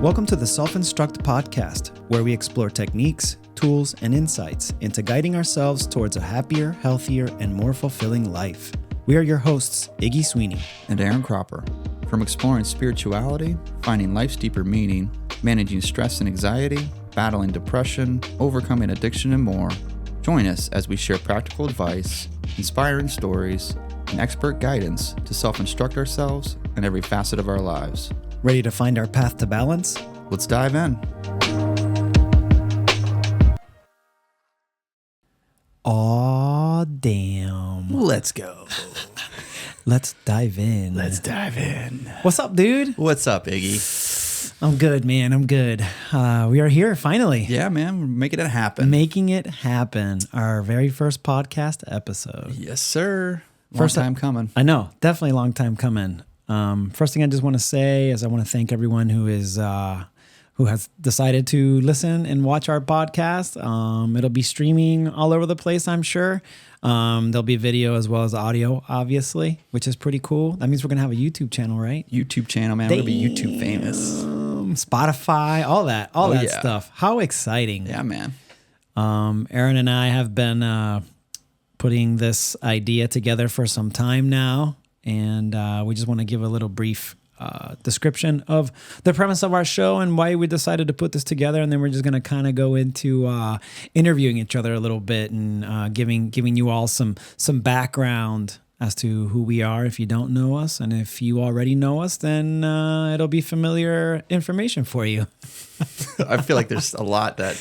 Welcome to the Self-Instruct podcast, where we explore techniques, tools, and insights into guiding ourselves towards a happier, healthier, and more fulfilling life. We are your hosts, Iggy Sweeney and Aaron Cropper. From exploring spirituality, finding life's deeper meaning, managing stress and anxiety, battling depression, overcoming addiction, and more, join us as we share practical advice, inspiring stories, and expert guidance to self-instruct ourselves in every facet of our lives. Ready to find our path to balance? Let's dive in. Aw, damn. Let's go. Let's dive in. What's up, dude? What's up, Iggy? I'm good, man. I'm good. We are here finally. Yeah, man. We're making it happen. Making it happen. Our very first podcast episode. Yes, sir. First time coming. I know. Definitely a long time coming. First thing I just want to say is I want to thank everyone who has decided to listen and watch our podcast. It'll be streaming all over the place, I'm sure. There'll be video as well as audio, obviously, which is pretty cool. That means we're going to have a YouTube channel, right? YouTube channel, man. We're going to be YouTube famous. Spotify, all that stuff. How exciting. Yeah, man. Aaron and I have been putting this idea together for some time now. And we just want to give a little brief description of the premise of our show and why we decided to put this together. And then we're just going to kind of go into interviewing each other a little bit and giving you all some background as to who we are if you don't know us. And if you already know us, then it'll be familiar information for you. I feel like there's a lot that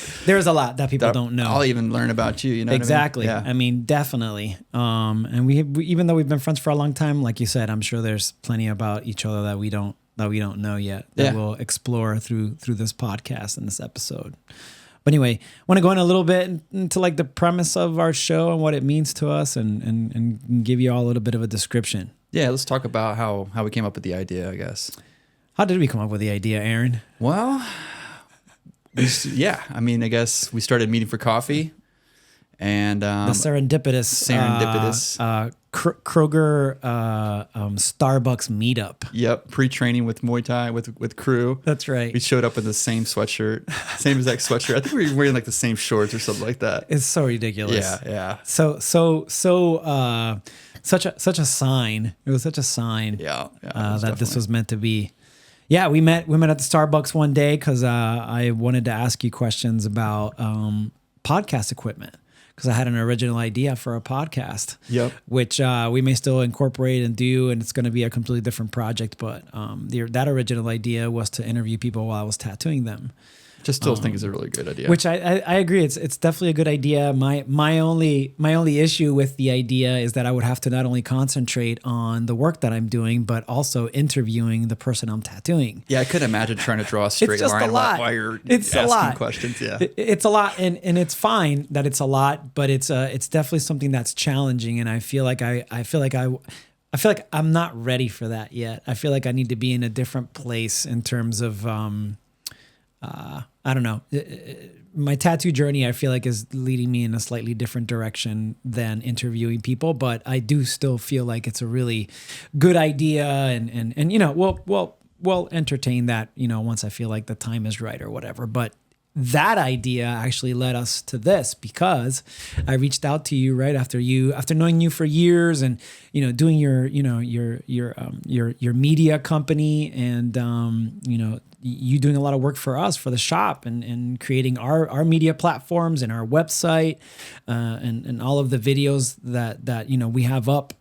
people don't know. I'll even learn about you. You know exactly. What I mean? Yeah. I mean, definitely. And we even though we've been friends for a long time, like you said, I'm sure there's plenty about each other that we don't know yet that we'll explore through this podcast and this episode. But anyway, I want to go in a little bit into like the premise of our show and what it means to us and give you all a little bit of a description. Yeah, let's talk about how we came up with the idea, I guess. How did we come up with the idea, Aaron? Well, I guess we started meeting for coffee and the serendipitous Kroger Starbucks meetup. Yep, pre-training with Muay Thai with crew. That's right. We showed up in the same sweatshirt, same exact sweatshirt. I think we were wearing like the same shorts or something like that. It's so ridiculous. Yeah. So such a sign. It was such a sign. Yeah. That this was meant to be. Yeah, we met at the Starbucks one day because I wanted to ask you questions about podcast equipment. Because I had an original idea for a podcast, which we may still incorporate and do, and it's going to be a completely different project. But that original idea was to interview people while I was tattooing them. Just still think is a really good idea. Which I agree, it's definitely a good idea. My only issue with the idea is that I would have to not only concentrate on the work that I'm doing, but also interviewing the person I'm tattooing. Yeah, I couldn't imagine trying to draw a straight line while you're asking questions. Yeah, it's a lot, and it's fine that it's a lot, but it's definitely something that's challenging, and I feel like I'm not ready for that yet. I feel like I need to be in a different place in terms of. I don't know. My tattoo journey, I feel like, is leading me in a slightly different direction than interviewing people, but I do still feel like it's a really good idea, and we'll entertain that, once I feel like the time is right or whatever. But that idea actually led us to this because I reached out to you right after knowing you for years and doing your media company and you doing a lot of work for us for the shop and creating our media platforms and our website and all of the videos that we have up.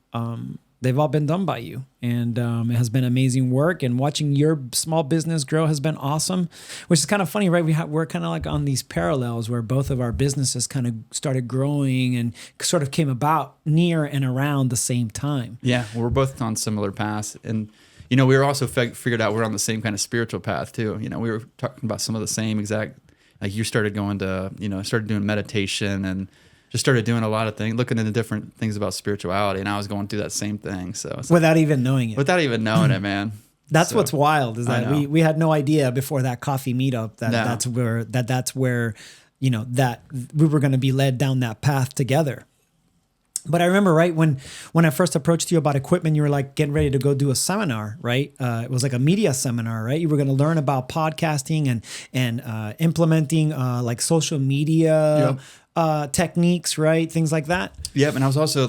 They've all been done by you, and it has been amazing work. And watching your small business grow has been awesome, which is kind of funny, right? We're kind of like on these parallels where both of our businesses kind of started growing and sort of came about near and around the same time. Yeah, we're both on similar paths, and we were also figured out we're on the same kind of spiritual path too. We were talking about some of the same exact. Like you started going to, started doing meditation and. Just started doing a lot of things, looking into different things about spirituality, and I was going through that same thing. So without even knowing it. Without even knowing it, man. That's what's wild is that we had no idea before that coffee meetup that's where that we were going to be led down that path together. But I remember, right, when I first approached you about equipment, you were like getting ready to go do a seminar, right? It was like a media seminar, right? You were going to learn about podcasting and implementing like social media techniques, right? Things like that. Yep, and I was also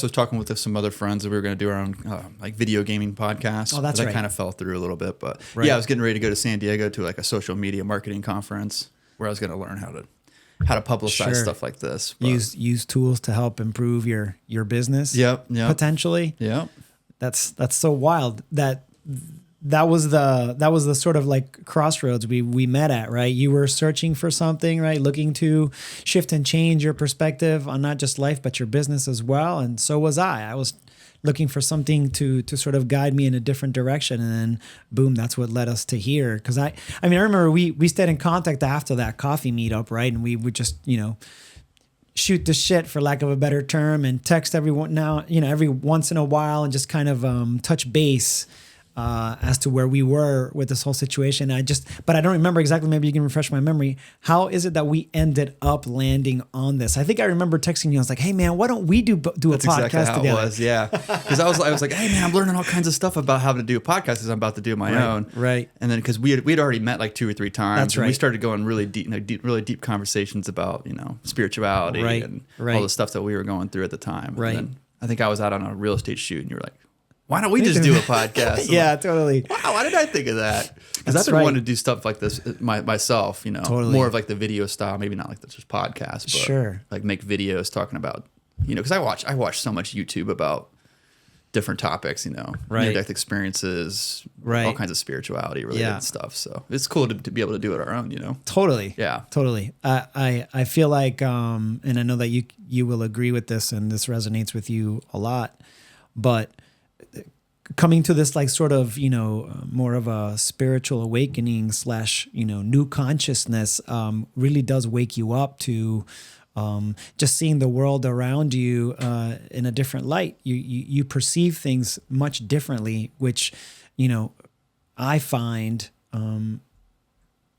talking with some other friends that we were going to do our own like video gaming podcast. Oh, that's right. That kind of fell through a little bit, but Right. yeah, I was getting ready to go to San Diego to like a social media marketing conference where I was going to learn how to publicize Sure. stuff like this. But Use tools to help improve your business. Yep. Potentially. Yep. That's so wild that was the sort of like crossroads we met at, right? You were searching for something, right? Looking to shift and change your perspective on not just life, but your business as well. And so was I. I was looking for something to sort of guide me in a different direction. And then boom, that's what led us to here. Cause I remember we stayed in contact after that coffee meetup, right? And we would just, shoot the shit, for lack of a better term, and text everyone now, every once in a while, and just kind of touch base as to where we were with this whole situation. But I don't remember exactly. Maybe you can refresh my memory. How is it that we ended up landing on this? I think I remember texting you. I was like, "Hey man, why don't we do a That's podcast exactly how together?" it was, yeah. Because I was like, "Hey man, I'm learning all kinds of stuff about how to do a podcast because I'm about to do my own." Right. And then because we'd already met like 2 or 3 times, That's and we right. started going really deep conversations about spirituality Right, and right. all the stuff that we were going through at the time. Right. And then I think I was out on a real estate shoot, and you were like, "Why don't we just do a podcast?" I'm Yeah, like, totally. wow, why did I think of that? Because That's I've been right. wanting to do stuff like this myself, Totally. more of like the video style, maybe not like just podcast, but Sure. like make videos talking about, because I watch so much YouTube about different topics, Right. near-death experiences, Right. all kinds of spirituality related stuff. So it's cool to be able to do it our own, Totally. Yeah. Totally. I feel like, and I know that you will agree with this, and this resonates with you a lot, but coming to this like sort of, more of a spiritual awakening / new consciousness, really does wake you up to, just seeing the world around you, in a different light. You perceive things much differently, which, I find,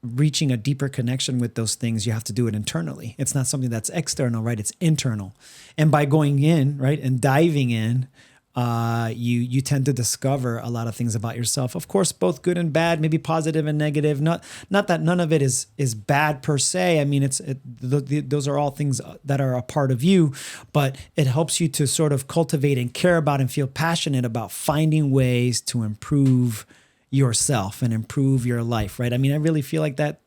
reaching a deeper connection with those things, you have to do it internally. It's not something that's external, right? It's internal. And by going in, right, and diving in, you tend to discover a lot of things about yourself. Of course, both good and bad, maybe positive and negative. Not that none of it is bad per se. I mean, those are all things that are a part of you, but it helps you to sort of cultivate and care about and feel passionate about finding ways to improve yourself and improve your life, right? I mean, I really feel like that,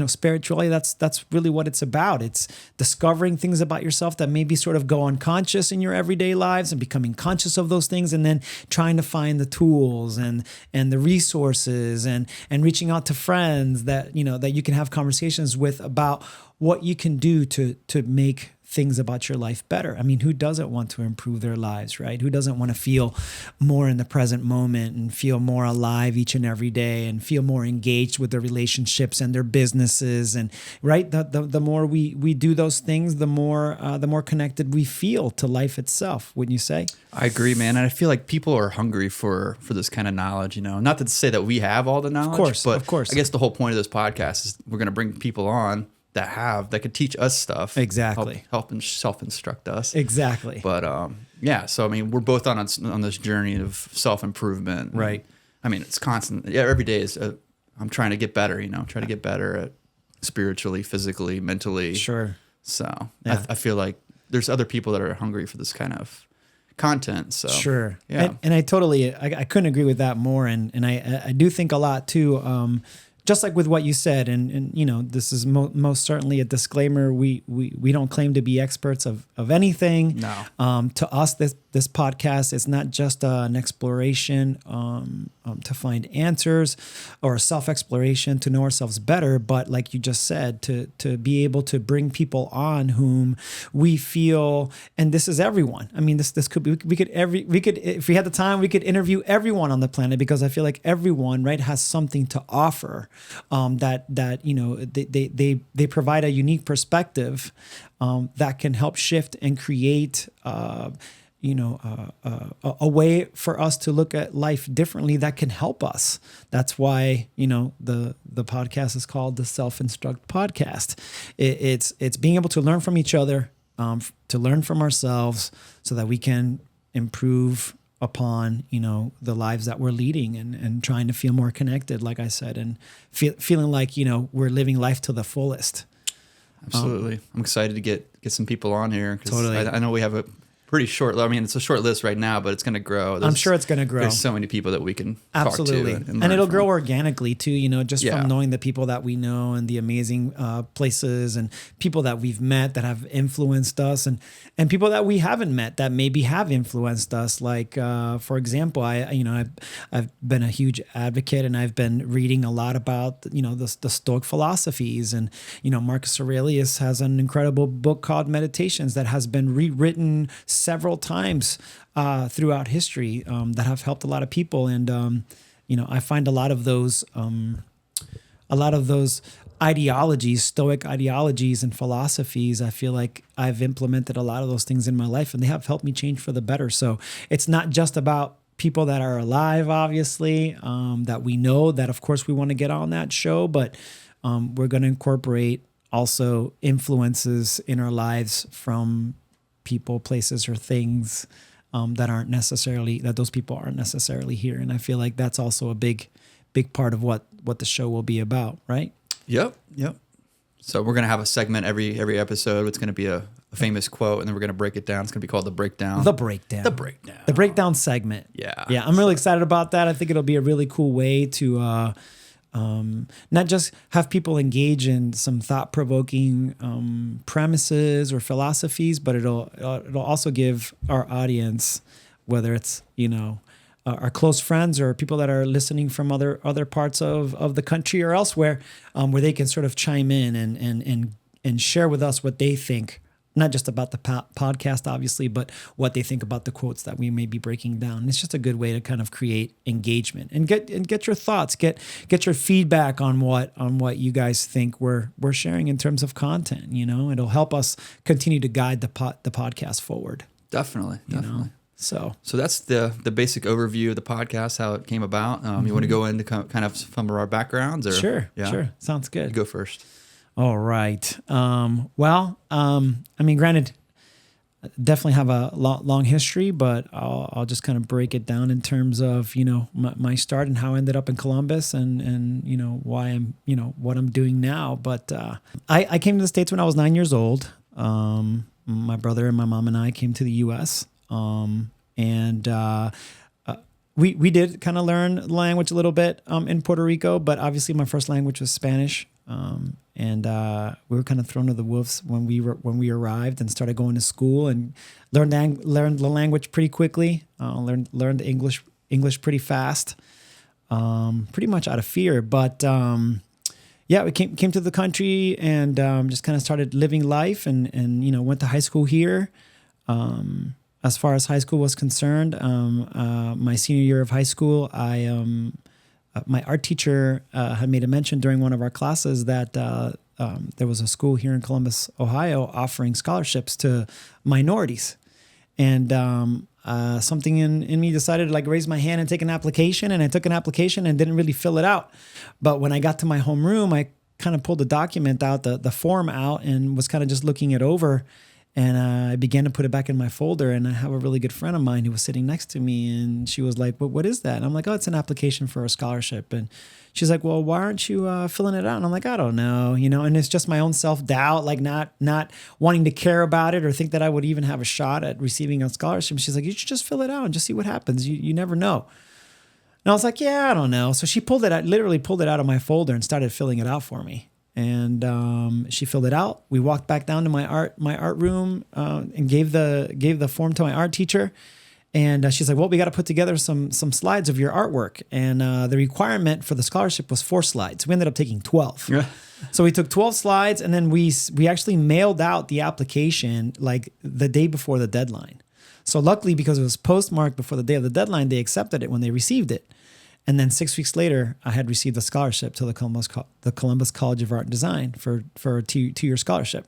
spiritually, that's really what it's about. It's discovering things about yourself that maybe sort of go unconscious in your everyday lives and becoming conscious of those things, and then trying to find the tools and the resources and reaching out to friends that, that you can have conversations with about what you can do to make things about your life better. I mean, who doesn't want to improve their lives, right? Who doesn't want to feel more in the present moment and feel more alive each and every day and feel more engaged with their relationships and their businesses? And right, the more we do those things, the more connected we feel to life itself, wouldn't you say? I agree, man. And I feel like people are hungry for this kind of knowledge, Not to say that we have all the knowledge, of course. I guess the whole point of this podcast is we're going to bring people on that could teach us stuff. Exactly. Help and self-instruct us. Exactly. But yeah, so I mean, we're both on this journey of self-improvement. Right. I mean, it's constant. Yeah, every day is I'm trying to get better, try to get better at spiritually, physically, mentally. Sure. So Yeah. I feel like there's other people that are hungry for this kind of content. So sure. Yeah. And I totally, I couldn't agree with that more. And I do think a lot too, just like with what you said, and this is most certainly a disclaimer. We don't claim to be experts of anything. No. To us, this podcast is not just an exploration to find answers or a self-exploration to know ourselves better, but like you just said, to be able to bring people on whom we feel, and this is everyone. I mean, this could be, we could if we had the time, we could interview everyone on the planet, because I feel like everyone, right, has something to offer. That they provide a unique perspective that can help shift and create a way for us to look at life differently that can help us. That's why the podcast is called the Self-Instruct Podcast. It's being able to learn from each other, to learn from ourselves so that we can improve upon, the lives that we're leading and trying to feel more connected, like I said, and feeling like, we're living life to the fullest. Absolutely. I'm excited to get some people on here. Totally. I know we have a pretty short, it's a short list right now, but it's going to grow. I'm sure it's going to grow. There's so many people that we can Absolutely. talk to. And it'll grow organically too, just Yeah. from knowing the people that we know and the amazing places and people that we've met that have influenced us and people that we haven't met that maybe have influenced us. Like, for example, I've been a huge advocate and I've been reading a lot about, the Stoic philosophies and, Marcus Aurelius has an incredible book called Meditations that has been rewritten several times throughout history that have helped a lot of people. And, I find a lot of those ideologies, Stoic ideologies and philosophies, I feel like I've implemented a lot of those things in my life and they have helped me change for the better. So it's not just about people that are alive, obviously, that we know that, of course, we want to get on that show, but we're going to incorporate also influences in our lives from people, places, or things that those people aren't necessarily here. And I feel like that's also a big part of what the show will be about, right? Yep. So we're going to have a segment every episode. It's going to be a famous quote, and then we're going to break it down. It's going to be called The Breakdown. The Breakdown segment. Yeah. Yeah, I'm really excited about that. I think it'll be a really cool way to not just have people engage in some thought-provoking premises or philosophies, but it'll also give our audience, whether it's our close friends or people that are listening from other parts of the country or elsewhere, where they can sort of chime in and share with us what they think. Not just about the podcast, obviously, but what they think about the quotes that we may be breaking down. And it's just a good way to kind of create engagement and get your thoughts, get your feedback on what you guys think we're sharing in terms of content. It'll help us continue to guide the podcast forward. Definitely. So that's the basic overview of the podcast, how it came about. You want to go into kind of some of our backgrounds, or sure, sounds good. You go first. All right. Granted, I definitely have a long history, but I'll just kind of break it down in terms of, my start and how I ended up in Columbus and why I'm, what I'm doing now. But I came to the States when I was 9 years old. My brother and my mom and I came to the U.S. We did kind of learn the language a little bit in Puerto Rico, but obviously my first language was Spanish. And we were kind of thrown to the wolves when we arrived and started going to school and learned the language pretty quickly. Learned English pretty fast, pretty much out of fear. But we came to the country and just kind of started living life and went to high school here. As far as high school was concerned, my senior year of high school, my art teacher had made a mention during one of our classes that there was a school here in Columbus, Ohio, offering scholarships to minorities. And something in me decided to raise my hand and take an application. And I took an application and didn't really fill it out. But when I got to my homeroom, I kind of pulled the document out, the form out, and was kind of just looking it over. And I began to put it back in my folder. And I have a really good friend of mine who was sitting next to me. And she was like, what is that? And I'm like, oh, it's an application for a scholarship. And she's like, well, why aren't you filling it out? And I'm like, I don't know, and it's just my own self-doubt, not wanting to care about it or think that I would even have a shot at receiving a scholarship. She's like, you should just fill it out and just see what happens. You never know. And I was like, yeah, I don't know. So she literally pulled it out of my folder and started filling it out for me. And she filled it out. We walked back down to my art room and gave the form to my art teacher. And she's like, well, we got to put together some slides of your artwork. And the requirement for the scholarship was 4 slides. We ended up taking 12. Yeah. So we took 12 slides, and then we actually mailed out the application the day before the deadline. So luckily, because it was postmarked before the day of the deadline, they accepted it when they received it. And then 6 weeks later, I had received a scholarship to the Columbus College of Art and Design for a 2-year scholarship.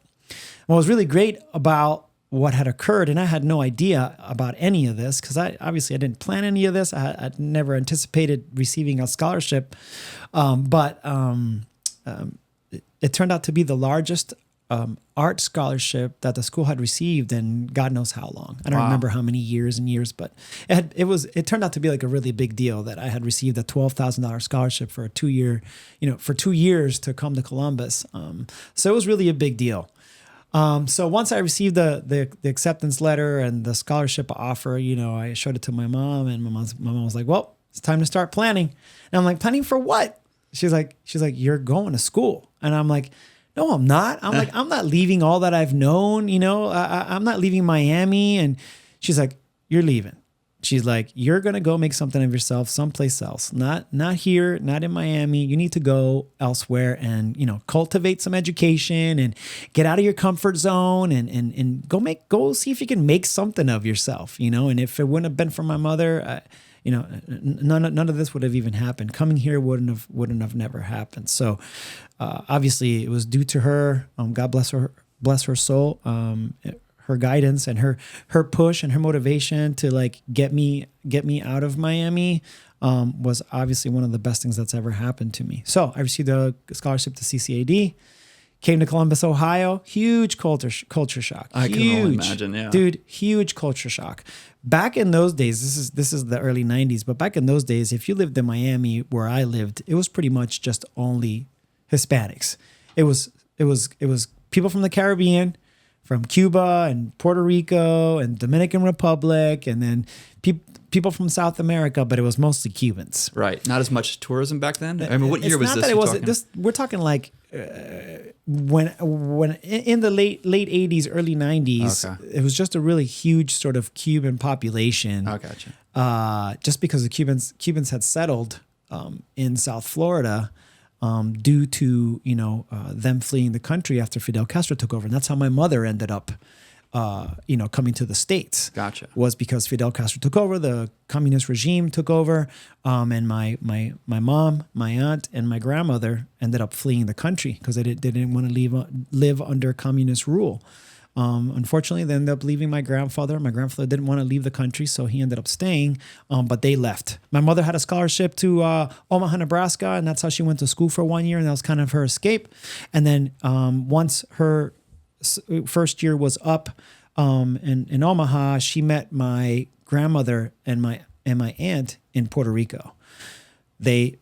What was really great about what had occurred, and I had no idea about any of this because I didn't plan any of this. I'd never anticipated receiving a scholarship, but it turned out to be the largest art scholarship that the school had received in God knows how long. I don't remember how many years and years, but it turned out to be like a really big deal that I had received a $12,000 scholarship for a 2-year, for 2 years to come to Columbus. So it was really a big deal. So once I received the acceptance letter and the scholarship offer, I showed it to my mom, and my mom was like, well, it's time to start planning. And I'm like, planning for what? She's like, you're going to school. And I'm like, no, I'm not. I'm like, I'm not leaving all that I've known, I'm not leaving Miami. And she's like, you're leaving. She's like, you're going to go make something of yourself someplace else, not here, not in Miami. You need to go elsewhere and, cultivate some education and get out of your comfort zone and go see if you can make something of yourself, and if it wouldn't have been for my mother, none of this would have even happened. Coming here wouldn't have never happened. So, obviously it was due to her. God bless her soul. Her guidance and her push and her motivation to like get me out of Miami was obviously one of the best things that's ever happened to me. So I received a scholarship to CCAD, came to Columbus, Ohio. Huge culture shock. I can only imagine, yeah. Dude, huge culture shock. Back in those days, this is the early 90s, but back in those days, if you lived in Miami where I lived, it was pretty much just only Hispanics. It was people from the Caribbean, from Cuba and Puerto Rico and Dominican Republic, and then people from South America, but it was mostly Cubans. Right. Not as much tourism back then. I mean, what year was this? We're talking like when in the late 80s, early 90s. Okay. It was just a really huge sort of Cuban population. Oh, gotcha. Just because the Cubans had settled in South Florida. Due to them fleeing the country after Fidel Castro took over, and that's how my mother ended up, coming to the States. Gotcha. Was because Fidel Castro took over, the communist regime took over, and my mom, my aunt, and my grandmother ended up fleeing the country because they didn't want to live under communist rule. Unfortunately, they ended up leaving my grandfather. My grandfather didn't want to leave the country, so he ended up staying, but they left. My mother had a scholarship to Omaha, Nebraska, and that's how she went to school for 1 year, and that was kind of her escape. And then once her first year was up in Omaha, she met my grandmother and my aunt in Puerto Rico. They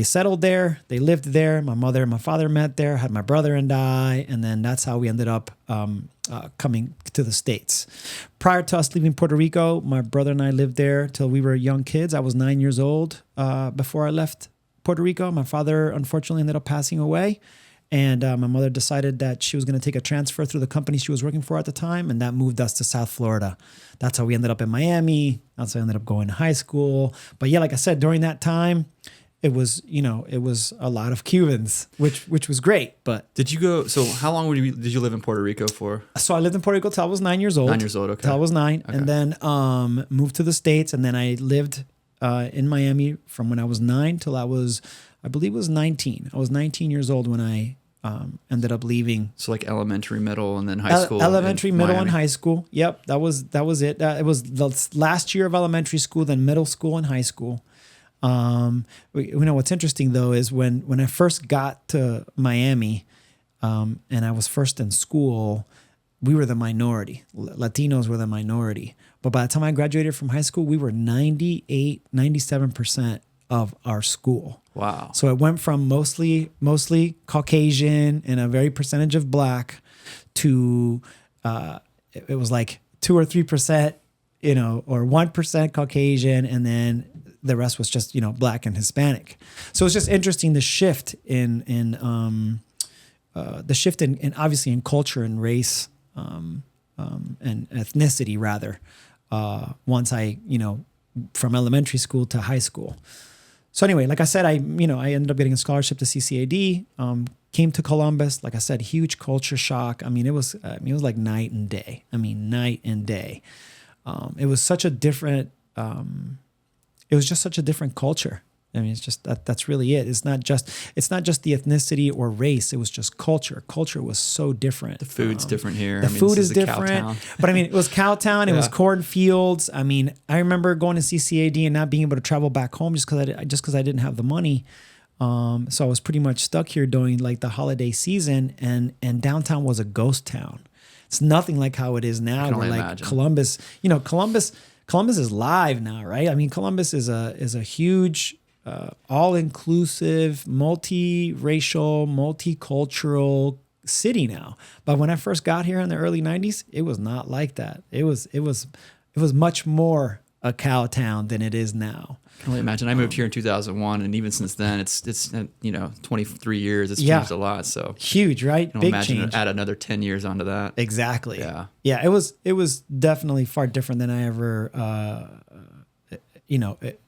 settled there. They lived there. My mother and my father met there, had my brother and I, and then that's how we ended up coming to the States. Prior to us leaving Puerto Rico, my brother and I lived there till we were young kids. I was 9 years old before I left Puerto Rico. My father, unfortunately, ended up passing away. And my mother decided that she was going to take a transfer through the company she was working for at the time, and that moved us to South Florida. That's how we ended up in Miami. That's how I ended up going to high school. But yeah, like I said, during that time, it was a lot of Cubans, which was great. But did you go? So how long did you live in Puerto Rico for? So I lived in Puerto Rico till I was 9 years old. 9 years old, okay. Till I was 9, okay. And then moved to the States, and then I lived in Miami from when I was 9 till I believe it was 19. I was 19 years old when I ended up leaving. So like elementary, middle, and then high school. Elementary, middle, and high school. Yep, that was it. It was the last year of elementary school, then middle school and high school. What's interesting though is when I first got to Miami, and I was first in school, we were the minority. Latinos were the minority. But by the time I graduated from high school, we were 97% of our school. Wow. So it went from mostly Caucasian and a very percentage of Black to it was like 2 or 3%, or 1% Caucasian, and then the rest was just Black and Hispanic. So it's just interesting the shift in obviously in culture and race and ethnicity rather. Once I from elementary school to high school. So anyway, like I said, I ended up getting a scholarship to CCAD, came to Columbus. Like I said, huge culture shock. I mean, it was like night and day. It was such a different, it was just such a different culture. I mean, it's just that's really it. It's not just the ethnicity or race. It was just culture. Culture was so different. The food's different here. The food is different. But I mean, it was cowtown. It was cornfields. I mean, I remember going to CCAD and not being able to travel back home just because I didn't have the money. So I was pretty much stuck here during like the holiday season, and downtown was a ghost town. It's nothing like how it is now. can Where only like imagine. Columbus is live now, right? I mean, Columbus is a huge, all-inclusive, multi-racial, multicultural city now. But when I first got here in the early '90s, it was not like that. It was much more a cow town than it is now. I can only imagine. I moved here in 2001, and even since then, it's 23 years. It's changed a lot. So Huge, right? I can Big imagine change. add another 10 years onto that. Exactly. Yeah. Yeah. It was definitely far different than I ever,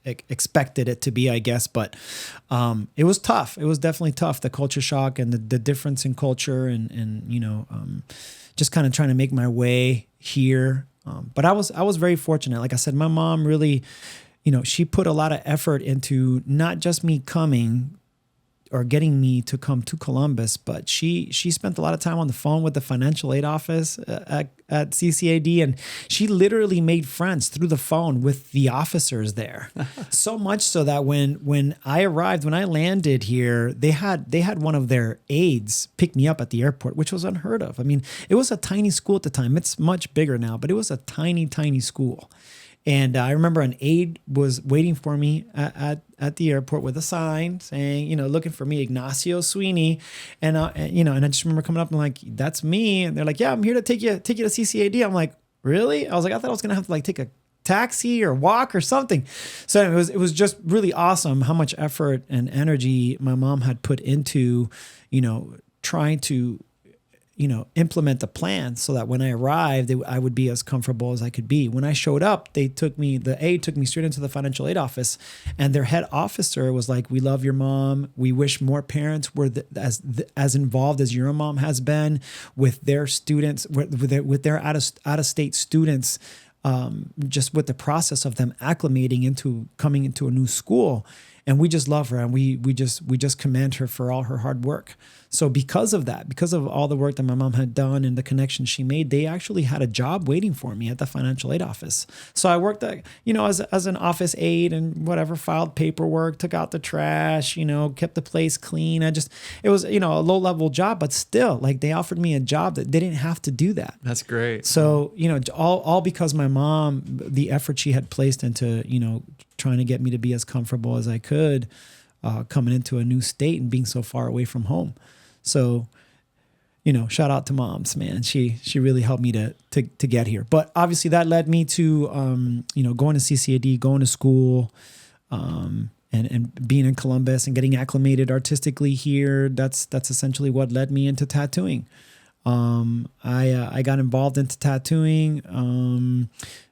expected it to be, I guess. But it was tough. It was definitely tough. The culture shock and the difference in culture and just kind of trying to make my way here. But I was very fortunate. Like I said, my mom really, she put a lot of effort into not just me coming or getting me to come to Columbus, but she spent a lot of time on the phone with the financial aid office at CCAD, and she literally made friends through the phone with the officers there. So much so that when I landed here, they had one of their aides pick me up at the airport, which was unheard of. I mean, it was a tiny school at the time. It's much bigger now, but it was a tiny, tiny school. And I remember an aide was waiting for me at the airport with a sign saying, looking for me, Ignacio Sweeney. And I just remember coming up and like, that's me. And they're like, yeah, I'm here to take you to CCAD. I'm like, really? I was like, I thought I was going to have to like take a taxi or walk or something. So anyway, it was just really awesome how much effort and energy my mom had put into, trying to implement the plan so that when I arrived, I would be as comfortable as I could be. When I showed up, the aide took me straight into the financial aid office, and their head officer was like, "We love your mom. We wish more parents were as involved as your mom has been with their students, with their out of state students, just with the process of them acclimating into coming into a new school." And we just love her, and we just commend her for all her hard work. So because of that, because of all the work that my mom had done and the connections she made, they actually had a job waiting for me at the financial aid office. So I worked as an office aide and whatever, filed paperwork, took out the trash, kept the place clean. It was, a low level job, but still, like, they offered me a job that they didn't have to do that. That's great. So, all because my mom, the effort she had placed into, trying to get me to be as comfortable as I could, coming into a new state and being so far away from home. So, shout out to moms, man. She really helped me to get here. But obviously that led me to, going to CCAD, going to school, and being in Columbus and getting acclimated artistically here. That's essentially what led me into tattooing. I got involved into tattooing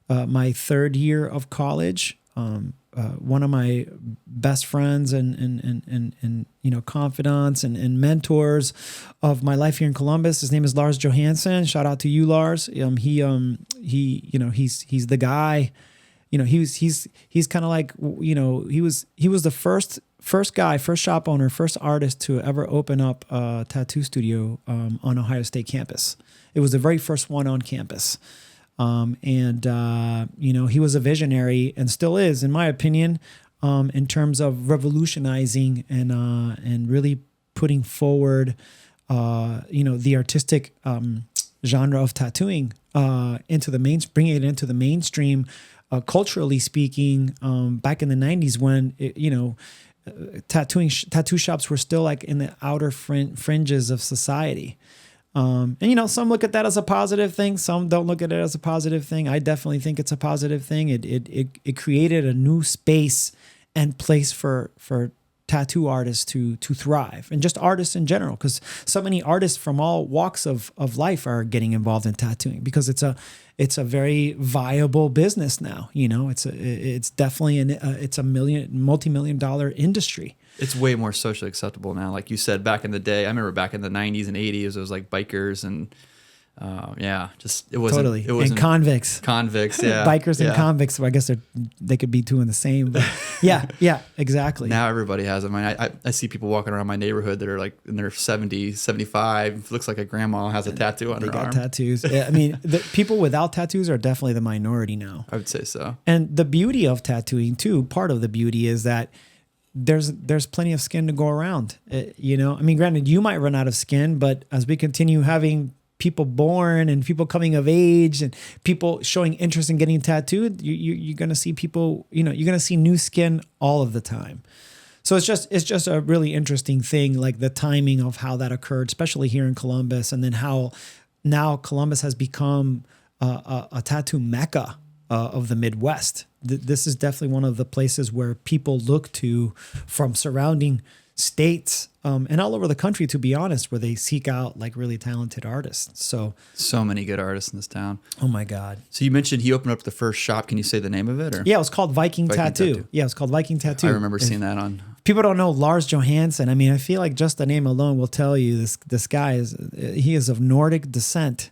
my third year of college. One of my best friends and confidants and mentors of my life here in Columbus, his name is Lars Johansson. Shout out to you, Lars. He's the guy. He's kind of like, he was the first shop owner, first artist to ever open up a tattoo studio on Ohio State campus. It was the very first one on campus. He was a visionary and still is, in my opinion, in terms of revolutionizing and really putting forward, the artistic genre of tattooing bringing it into the mainstream, culturally speaking. Back in the 90s, when tattoo shops were still like in the outer fringes of society. Some look at that as a positive thing. Some don't look at it as a positive thing. I definitely think it's a positive thing. It created a new space and place for tattoo artists to thrive, and just artists in general, because so many artists from all walks of life are getting involved in tattooing because it's a very viable business now. It's definitely it's a multi-million-dollar industry. It's way more socially acceptable now. Like you said, back in the day, I remember back in the 90s and 80s, it was like bikers and it wasn't. Totally. It wasn't, and convicts. Convicts, yeah. Bikers and convicts. So I guess they could be two in the same. But yeah, exactly. Now everybody has them. I see people walking around my neighborhood that are like in their 70s, 75. Looks like a grandma has a tattoo on her arm. They got tattoos. Yeah, I mean, the people without tattoos are definitely the minority now. I would say so. And the beauty of tattooing too, part of the beauty is that there's plenty of skin to go around. I mean, granted, you might run out of skin, but as we continue having people born and people coming of age and people showing interest in getting tattooed, you're going to see people, you're going to see new skin all of the time. So it's just a really interesting thing, like the timing of how that occurred, especially here in Columbus, and then how now Columbus has become a tattoo mecca of the Midwest. This is definitely one of the places where people look to from surrounding states and all over the country, to be honest, where they seek out like really talented artists. So many good artists in this town. Oh my God. So you mentioned he opened up the first shop. Can you say the name of it? Or? Yeah, it was called Viking Tattoo. Yeah, it was called Viking Tattoo. I remember seeing that on. People don't know Lars Johansson. I mean, I feel like just the name alone will tell you this guy he is of Nordic descent.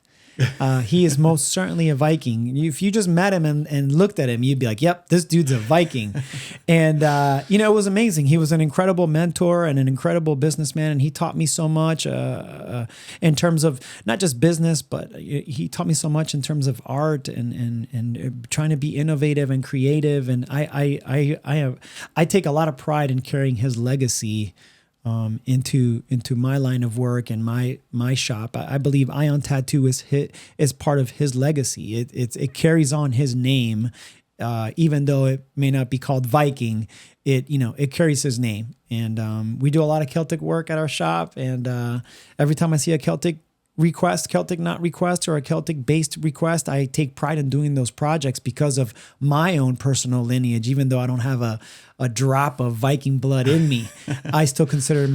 He is most certainly a Viking. If you just met him and looked at him, you'd be like, yep, this dude's a Viking. And, it was amazing. He was an incredible mentor and an incredible businessman. And he taught me so much in terms of not just business, but he taught me so much in terms of art and trying to be innovative and creative. And I take a lot of pride in carrying his legacy into my line of work and my shop. I believe Ion Tattoo is part of his legacy. It carries on his name, even though it may not be called Viking. It carries his name, and we do a lot of Celtic work at our shop. And every time I see a Celtic not request, or a Celtic based request, I take pride in doing those projects because of my own personal lineage. Even though I don't have a drop of Viking blood in me, I still consider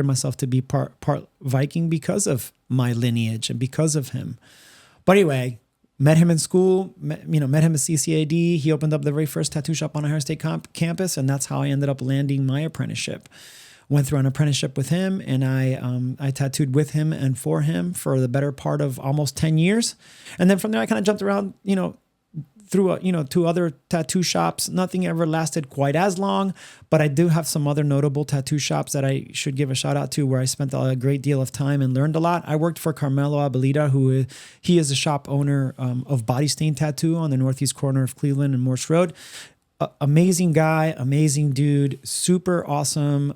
myself to be part Viking because of my lineage and because of him. But anyway, met him in school, met him at CCAD. He opened up the very first tattoo shop on Ohio State campus, and that's how I ended up landing my apprenticeship. Went through an apprenticeship with him, and I tattooed with him and for him for the better part of almost 10 years. And then from there, I kind of jumped around, through to other tattoo shops. Nothing ever lasted quite as long, but I do have some other notable tattoo shops that I should give a shout out to, where I spent a great deal of time and learned a lot. I worked for Carmelo Abuelita, he is a shop owner of Body Stain Tattoo on the northeast corner of Cleveland and Morse Road. Amazing guy, amazing dude, super awesome,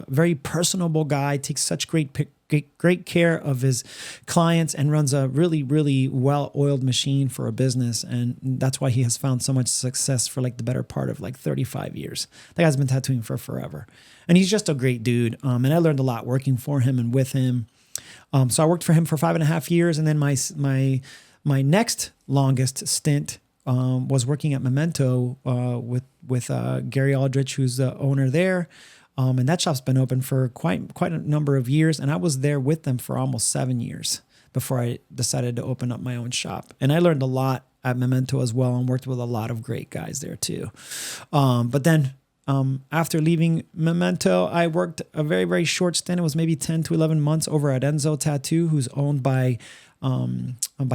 very personable guy, takes such great care of his clients and runs a really, really well-oiled machine for a business. And that's why he has found so much success for like the better part of like 35 years. That guy's been tattooing for forever. And he's just a great dude. And I learned a lot working for him and with him. So I worked for him for 5.5 years. And then my next longest stint was working at Memento with Gary Aldrich, who's the owner there. And that shop's been open for quite a number of years. And I was there with them for almost 7 years before I decided to open up my own shop. And I learned a lot at Memento as well, and worked with a lot of great guys there too. But then after leaving Memento, I worked a very, very short stint. It was maybe 10 to 11 months over at Enzo Tattoo, who's owned by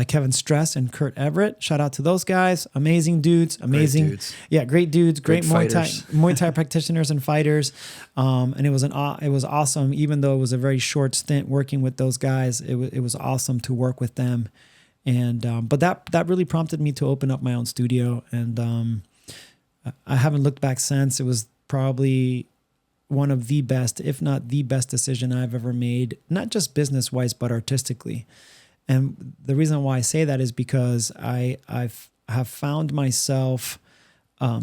Kevin Stress and Kurt Everett. Shout out to those guys. Amazing dudes. Amazing. Great dudes. Yeah, great dudes. Great Muay Thai practitioners and fighters. And it was awesome. Even though it was a very short stint working with those guys, it was awesome to work with them. And but that really prompted me to open up my own studio. And I haven't looked back since. It was probably one of the best, if not the best decision I've ever made, not just business-wise, but artistically. And the reason why I say that is because I have found myself not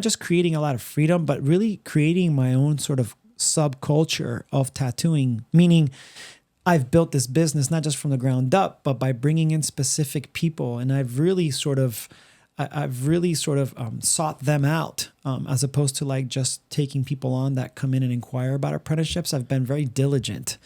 just creating a lot of freedom, but really creating my own sort of subculture of tattooing, meaning I've built this business not just from the ground up, but by bringing in specific people. And I've really sort of sought them out, as opposed to like just taking people on that come in and inquire about apprenticeships. I've been very diligent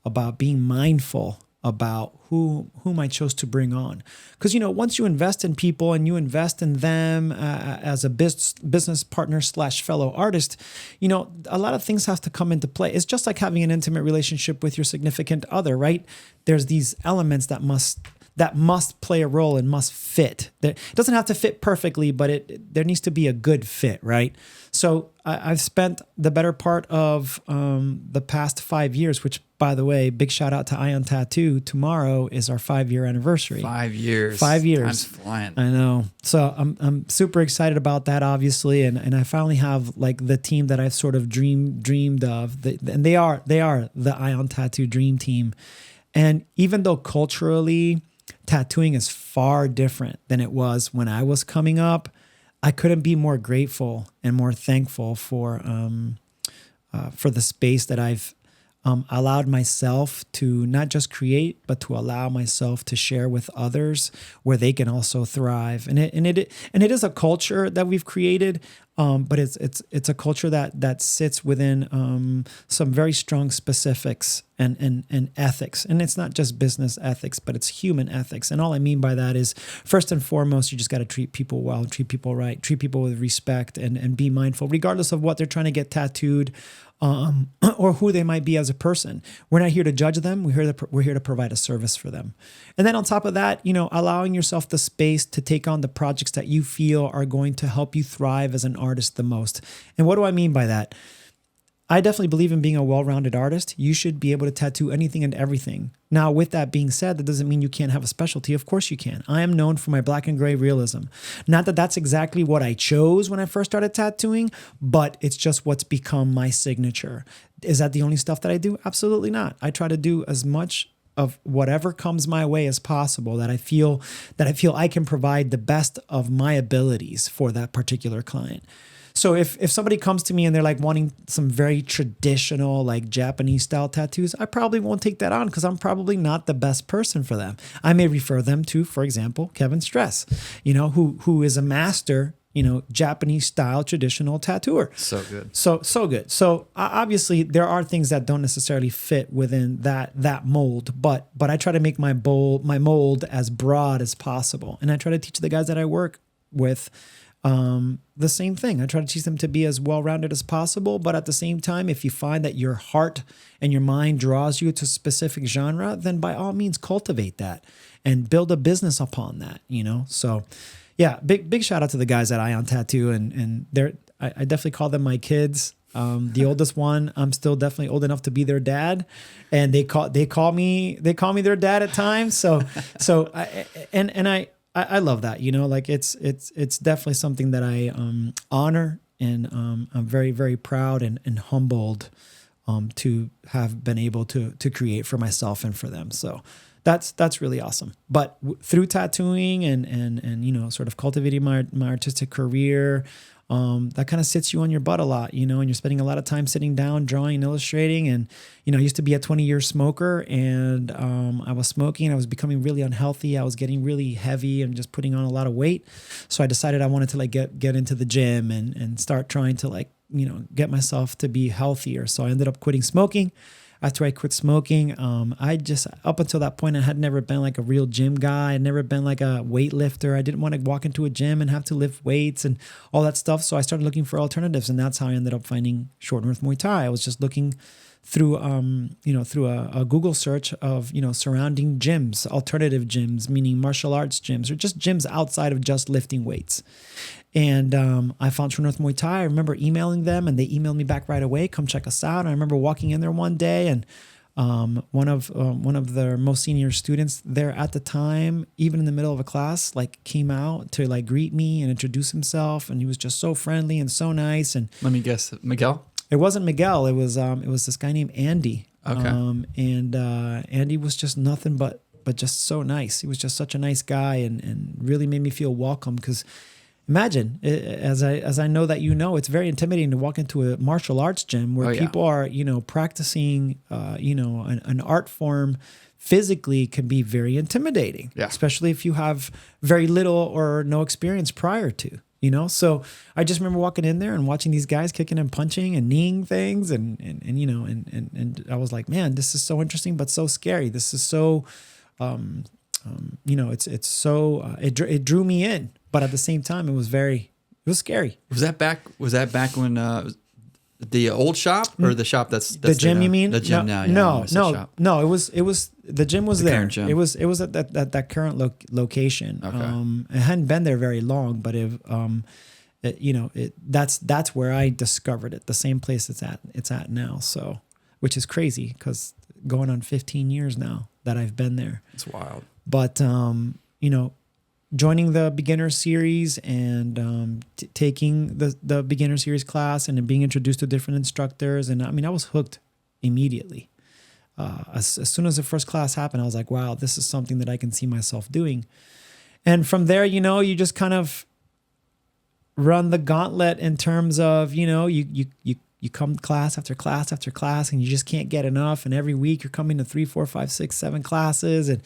about being mindful about whom I chose to bring on. Because, once you invest in people and you invest in them as a business partner / fellow artist, a lot of things have to come into play. It's just like having an intimate relationship with your significant other, right? There's these elements that must that must play a role and must fit. It doesn't have to fit perfectly, but there needs to be a good fit, right? So I've spent the better part of the past 5 years, which, by the way, big shout out to Ion Tattoo. Tomorrow is our 5-year anniversary. 5 years. 5 years. Time's flying. I know. So I'm super excited about that, obviously, and I finally have like the team that I've sort of dreamed of, and they are the Ion Tattoo dream team. And even though culturally tattooing is far different than it was when I was coming up, I couldn't be more grateful and more thankful for the space that I've allowed myself to not just create, but to allow myself to share with others where they can also thrive. And it is a culture that we've created, but it's a culture that sits within some very strong specifics and ethics. And it's not just business ethics, but it's human ethics. And all I mean by that is, first and foremost, you just got to treat people well, treat people right, treat people with respect, and be mindful, regardless of what they're trying to get tattooed. Or who they might be as a person. We're not here to judge them. We're here to provide a service for them. And then on top of that, allowing yourself the space to take on the projects that you feel are going to help you thrive as an artist the most. And what do I mean by that? I definitely believe in being a well-rounded artist. You should be able to tattoo anything and everything. Now, with that being said, that doesn't mean you can't have a specialty. Of course you can. I am known for my black and gray realism. Not that that's exactly what I chose when I first started tattooing, but it's just what's become my signature. Is that the only stuff that I do? Absolutely not. I try to do as much of whatever comes my way as possible that I feel I can provide the best of my abilities for that particular client. So if somebody comes to me and they're like wanting some very traditional, like Japanese style tattoos, I probably won't take that on because I'm probably not the best person for them. I may refer them to, for example, Kevin Stress, who is a master, Japanese style traditional tattooer. So good. So good. So obviously there are things that don't necessarily fit within that mold, but I try to make my mold as broad as possible. And I try to teach the guys that I work with the same thing. I try to teach them to be as well-rounded as possible, but at the same time, if you find that your heart and your mind draws you to a specific genre, then by all means cultivate that and build a business upon that, So yeah, big shout out to the guys at Ion Tattoo, and I definitely call them my kids. The oldest one, I'm still definitely old enough to be their dad, and they call me their dad at times. So I love that, like it's definitely something that I honor, and I'm very, very proud and humbled to have been able to create for myself and for them. So that's really awesome. But through tattooing and sort of cultivating my artistic career, that kind of sits you on your butt a lot, and you're spending a lot of time sitting down, drawing and illustrating. And, I used to be a 20-year smoker, and I was smoking and I was becoming really unhealthy. I was getting really heavy and just putting on a lot of weight. So I decided I wanted to get into the gym and start trying to get myself to be healthier. So I ended up quitting smoking. After I quit smoking, I just, up until that point, I had never been like a real gym guy. I'd never been like a weightlifter. I didn't want to walk into a gym and have to lift weights and all that stuff. So I started looking for alternatives, and that's how I ended up finding Short North Muay Thai. I was just looking through, through a Google search of, surrounding gyms, alternative gyms, meaning martial arts gyms, or just gyms outside of just lifting weights. And I found True North Muay Thai. I remember emailing them, and they emailed me back right away. Come check us out. And I remember walking in there one day, and one of their most senior students there at the time, even in the middle of a class, came out to greet me and introduce himself. And he was just so friendly and so nice. And let me guess, Miguel? It wasn't Miguel. It was this guy named Andy. Okay. And Andy was just nothing but just so nice. He was just such a nice guy, and really made me feel welcome. Because imagine, as I know that it's very intimidating to walk into a martial arts gym where people are practicing an art form physically can be very intimidating. Yeah. Especially if you have very little or no experience prior to. So I just remember walking in there and watching these guys kicking and punching and kneeing things, and I was like, man, this is so interesting but so scary. This is so, it's so it drew me in, but at the same time it was scary. Was that back when The old shop or the shop that's the gym, there you now? mean? The gym now. Yeah, No, shop. no. It was the gym was The there. current gym. It was at that current location. Okay. It hadn't been there very long, but that's where I discovered it. The same place it's at now. So, which is crazy because going on 15 years now that I've been there. It's wild. But joining the beginner series and taking the beginner series class and being introduced to different instructors. And I mean, I was hooked immediately. As soon as the first class happened, I was like, wow, this is something that I can see myself doing. And from there, you just kind of run the gauntlet in terms of, you come class after class after class and you just can't get enough. And every week you're coming to 3, 4, 5, 6, 7 classes. And,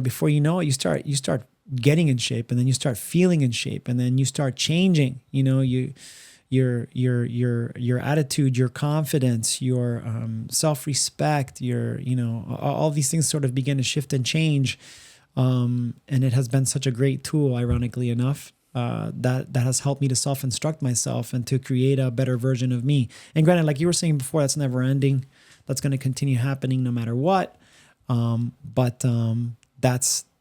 before you know it, you start getting in shape, and then you start feeling in shape, and then you start changing, your attitude, your confidence, your self-respect, all these things sort of begin to shift and change. And it has been such a great tool, ironically enough, that has helped me to self-instruct myself and to create a better version of me. And granted, like you were saying before, that's never ending. That's going to continue happening no matter what. But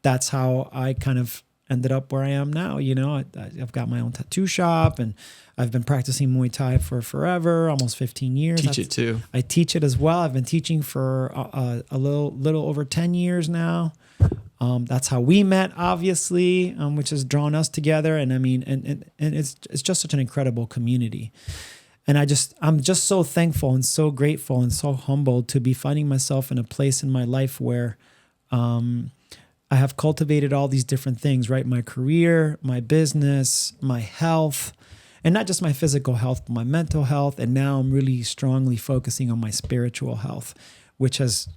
that's how I kind of ended up where I am now. I've got my own tattoo shop, and I've been practicing Muay Thai for forever, almost 15 years. Teach it too. I teach it as well. I've been teaching for a little over 10 years now. That's how we met, obviously, which has drawn us together. And I mean, and it's just such an incredible community. And I'm just so thankful and so grateful and so humbled to be finding myself in a place in my life where I have cultivated all these different things, right? My career, my business, my health, and not just my physical health, but my mental health. And now I'm really strongly focusing on my spiritual health, which has,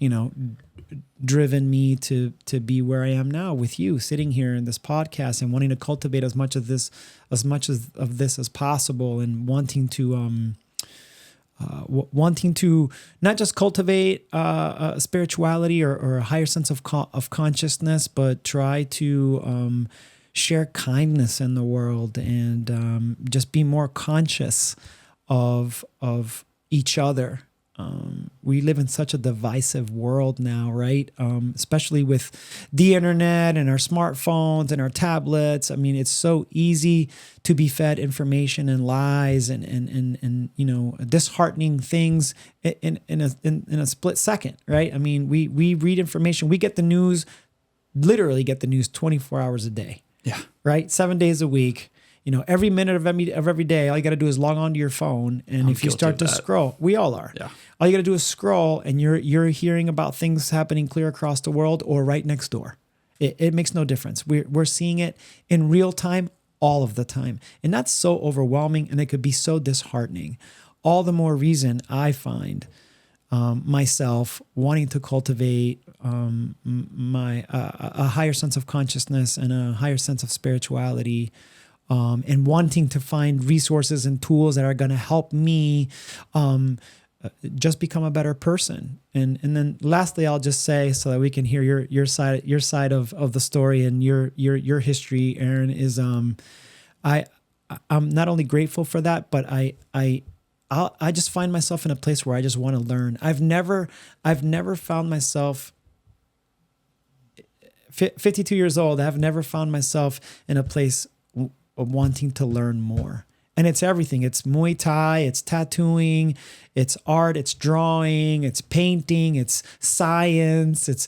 driven me to be where I am now with you, sitting here in this podcast and wanting to cultivate as much of this as possible, and wanting to not just cultivate a spirituality or a higher sense of consciousness, but try to share kindness in the world, and just be more conscious of each other. We live in such a divisive world now, right? Especially with the internet and our smartphones and our tablets. I mean, it's so easy to be fed information and lies and disheartening things in a split second, right? I mean, we read information, we get the news, literally get the news 24 hours a day. Yeah. Right? 7 days a week. Every minute of every day, all you got to do is log on to your phone. And if you start to scroll, we all are. Yeah. All you got to do is scroll, and you're hearing about things happening clear across the world or right next door. It makes no difference. We're seeing it in real time all of the time. And that's so overwhelming, and it could be so disheartening. All the more reason I find myself wanting to cultivate a higher sense of consciousness and a higher sense of spirituality, and wanting to find resources and tools that are going to help me just become a better person. And then lastly, I'll just say, so that we can hear your side of the story and your history, Aaron, is I'm not only grateful for that, but I just find myself in a place where I just want to learn. I've never found myself 52 years old. I've never found myself in a place of wanting to learn more. And it's everything. It's Muay Thai, it's tattooing, it's art, it's drawing, it's painting, it's science. It's,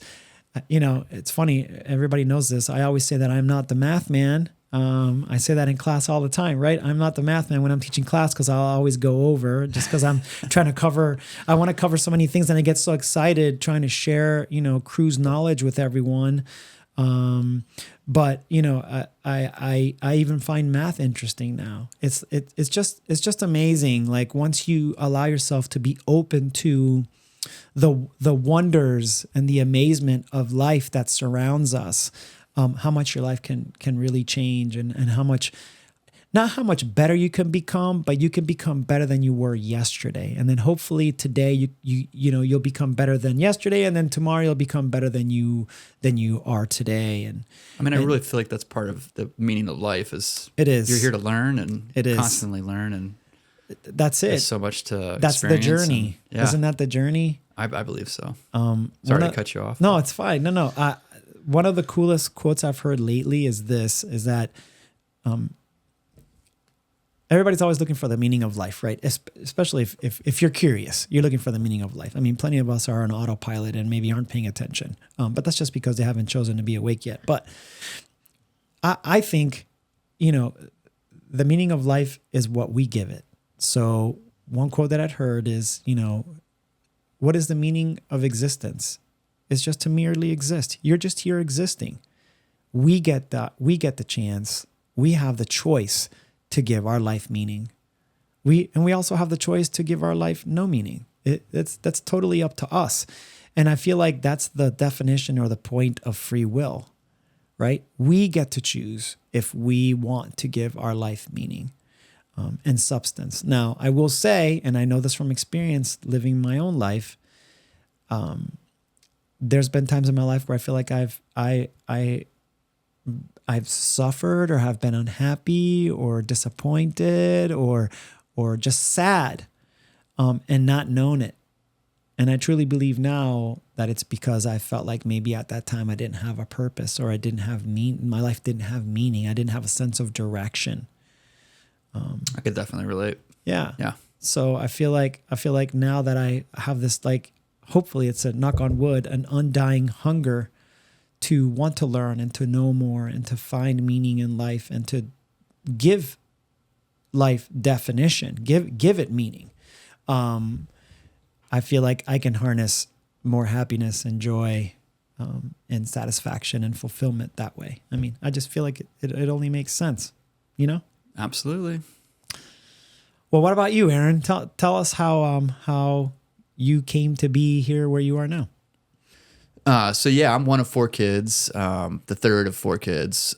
it's funny. Everybody knows this. I always say that I'm not the math man. I say that in class all the time, right? I'm not the math man when I'm teaching class, because I'll always go over just because I'm trying to I want to cover so many things, and I get so excited trying to share, cruise knowledge with everyone. But I even find math interesting now. It's just amazing. Like, once you allow yourself to be open to the wonders and the amazement of life that surrounds us, how much your life can really change, and how much, not how much better you can become, but you can become better than you were yesterday. And then hopefully today you'll become better than yesterday, and then tomorrow you'll become better than you are today. And I really feel like that's part of the meaning of life. It is. You're here to learn, and it is constantly learn. And that's it. There's so much to That's the experience journey. and- yeah, Isn't that the journey? I believe so. One Sorry to of- cut you off. No, it's fine. No. One of the coolest quotes I've heard lately is that everybody's always looking for the meaning of life, right? Especially if you're curious, you're looking for the meaning of life. I mean, plenty of us are on autopilot and maybe aren't paying attention. But that's just because they haven't chosen to be awake yet. But I think, the meaning of life is what we give it. So one quote that I'd heard is, what is the meaning of existence? It's just to merely exist. You're just here existing. We get the chance. We have the choice to give our life meaning. We also have the choice to give our life no meaning. That's totally up to us. And I feel like that's the definition or the point of free will, right? We get to choose if we want to give our life meaning and substance. Now, I will say, and I know this from experience living my own life, there's been times in my life where I feel like I've suffered or have been unhappy or disappointed or just sad and not known it. And I truly believe now that it's because I felt like maybe at that time I didn't have a purpose or I didn't have my life didn't have meaning. I didn't have a sense of direction. I could definitely relate. Yeah. Yeah. So I feel like now that I have this, like, hopefully it's a knock on wood, an undying hunger to want to learn and to know more and to find meaning in life and to give life definition, give it meaning. I feel like I can harness more happiness and joy and satisfaction and fulfillment that way. I mean, I just feel like it only makes sense, Absolutely. Well, what about you, Aaron? Tell us how you came to be here where you are now. So yeah, I'm one of four kids, the third of four kids.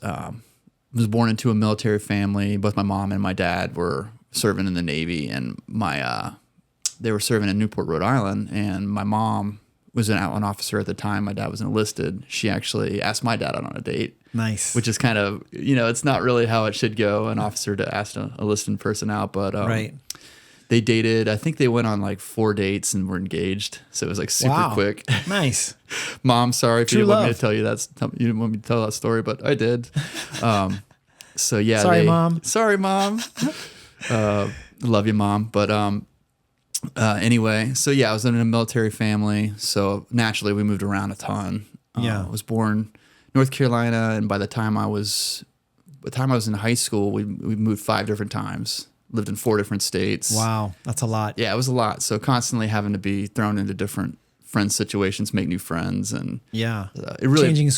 Was born into a military family. Both my mom and my dad were serving in the Navy, and they were serving in Newport, Rhode Island. And my mom was an outland officer at the time. My dad was enlisted. She actually asked my dad out on a date. Nice. Which is kind of, it's not really how it should go, an officer to ask a enlisted person out, but right. They dated. I think they went on like 4 dates and were engaged. So it was like super quick. Nice. Mom, sorry if True you didn't want me love. to tell you you didn't want me to tell that story, but I did. So yeah. Sorry, Mom. Sorry, Mom. Love you, Mom. But anyway, so yeah, I was in a military family. So naturally we moved around a ton. Yeah. I was born North Carolina, and by the time I was in high school, we moved 5 different times. Lived in 4 different states. Wow, that's a lot. Yeah, it was a lot. So constantly having to be thrown into different friend situations, make new friends, and Yeah. It really changing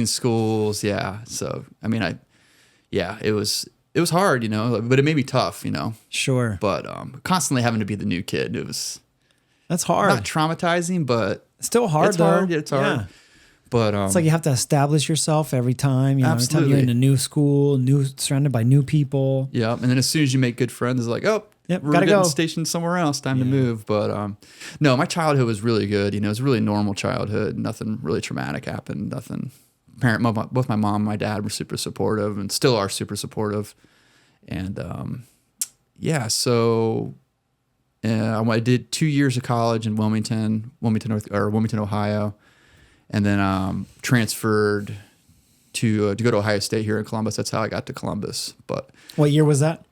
schools. Yeah. So I mean, it was hard, but it made me tough, Sure. But constantly having to be the new kid, it was That's hard. not traumatizing, but Still hard it's though. hard. It's hard. Yeah. But It's like you have to establish yourself every time. Every time you're Absolutely. in a new school, surrounded by new people. yeah, and then as soon as you make good friends, it's like, oh, Yep, we're gotta getting go. stationed somewhere else. Time to move. But no, my childhood was really good. It was a really normal childhood. Nothing really traumatic happened. Nothing. Both my mom and my dad were super supportive and still are super supportive. And so I did 2 years of college in Wilmington, Ohio, and then transferred to go to Ohio State here in Columbus. That's how I got to Columbus. But What year was that?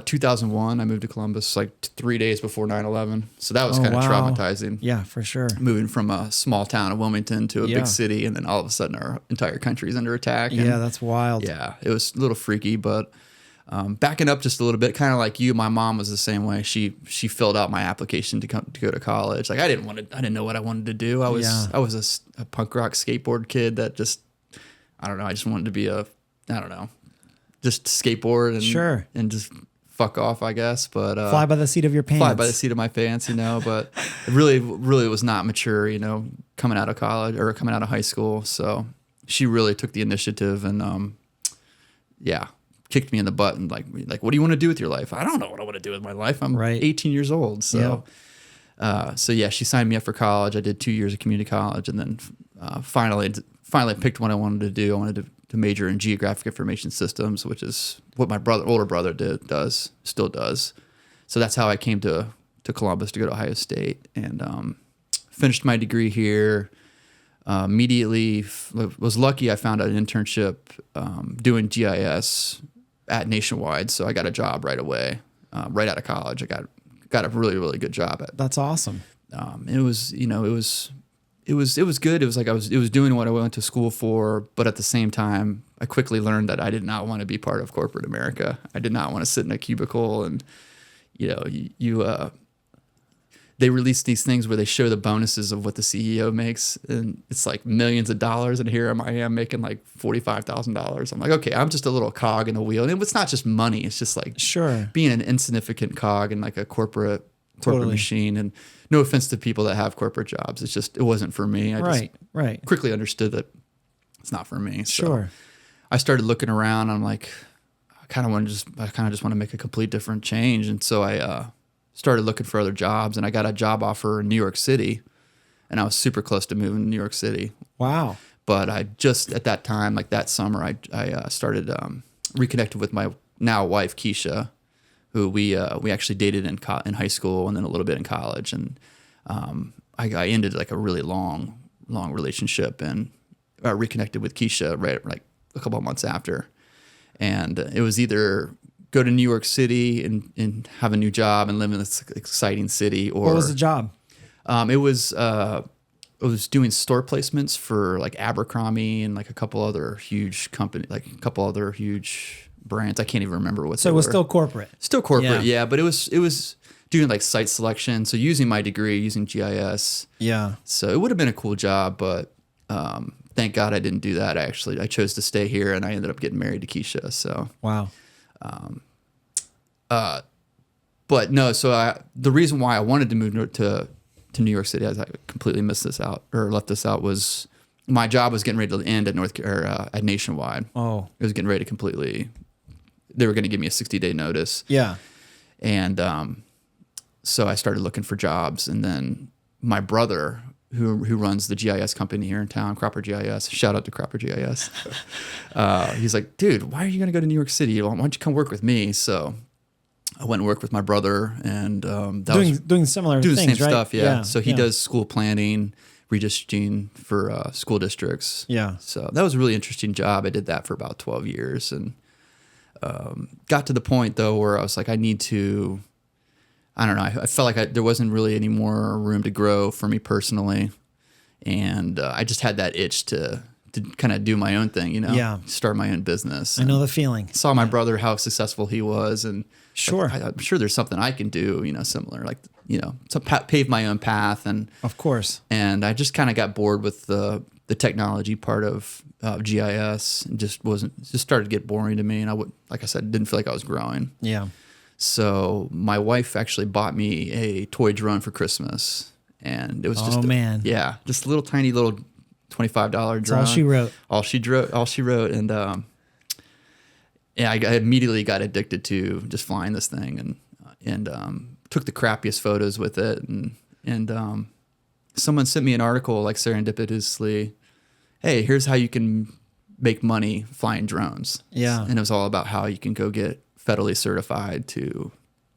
2001, I moved to Columbus like 3 days before 9/11. So that was Oh, kind of wow. traumatizing. Yeah, for sure. Moving from a small town of Wilmington to a Yeah. big city, and then all of a sudden our entire country's under attack. And Yeah, that's wild. yeah, it was a little freaky, but backing up just a little bit, kind of like you, my mom was the same way. She filled out my application to go to college. Like I didn't know what I wanted to do. I was a punk rock skateboard kid that just, I don't know. I just wanted to be just skateboard and Sure. and just fuck off, I guess. But Fly by the seat of your pants. fly by the seat of my pants, But it really was not mature, coming out of college or coming out of high school. So she really took the initiative and kicked me in the butt and like, what do you want to do with your life? I don't know what I want to do with my life. I'm Right. 18 years old. So, she signed me up for college. I did 2 years of community college, and then finally picked what I wanted to do. I wanted to major in geographic information systems, which is what my older brother still does. So that's how I came to Columbus to go to Ohio State, and finished my degree here. Immediately was lucky. I found an internship doing GIS at Nationwide, so I got a job right away, right out of college. I got a really, really good job at. That's awesome. It was good. It was like it was doing what I went to school for, but at the same time, I quickly learned that I did not want to be part of corporate America. I did not want to sit in a cubicle and, they release these things where they show the bonuses of what the CEO makes, and it's like millions of dollars. And here I am making like $45,000. I'm like, okay, I'm just a little cog in a wheel. And it's not just money. It's just like being an insignificant cog in like a corporate machine. And no offense to people that have corporate jobs. It's just, it wasn't for me. I just quickly understood that it's not for me. So I started looking around. And I'm like, I kind of just want to make a complete different change. And so I started looking for other jobs, and I got a job offer in New York City, and I was super close to moving to New York City. Wow. But I just, at that time, like that summer, I started reconnected with my now wife, Keisha, who we actually dated in high school and then a little bit in college. And I ended like a really long relationship, and reconnected with Keisha right like a couple of months after. And it was either go to New York City and have a new job and live in this exciting city, or what was the job? It was doing store placements for like Abercrombie and like a couple other huge brands. I can't even remember what. So it was still corporate. Still corporate, yeah. But it was doing like site selection. So using my degree, using GIS. Yeah. So it would have been a cool job, but thank God I didn't do that. I chose to stay here, and I ended up getting married to Keisha. So wow. But no, so the reason why I wanted to move to New York City, as I completely missed this out or left this out, was my job was getting ready to end at Nationwide. Oh, it was getting ready to completely. They were going to give me a 60-day notice. Yeah, and so I started looking for jobs, and then my brother, who runs the GIS company here in town, Cropper GIS. Shout out to Cropper GIS. He's like, dude, why are you going to go to New York City? Why don't you come work with me? So I went and worked with my brother, and doing similar doing things, the same right? stuff. Yeah. So he does school planning, redistricting for school districts. Yeah. So that was a really interesting job. I did that for about 12 years, and got to the point though where I was like, I need to. I don't know. I felt like there wasn't really any more room to grow for me personally, and I just had that itch to kind of do my own thing, start my own business. I know the feeling. Saw my brother, how successful he was, and sure, I'm sure there's something I can do, similar, like to pave my own path, and of course. And I just kind of got bored with the technology part of GIS, and just started to get boring to me, and like I said, didn't feel like I was growing. Yeah. So my wife actually bought me a toy drone for Christmas, and it was just just a little tiny little $25 drone. That's all she wrote. All she wrote, and I immediately got addicted to just flying this thing, and took the crappiest photos with it, and someone sent me an article like serendipitously, hey, here's how you can make money flying drones. Yeah, and it was all about how you can go get federally certified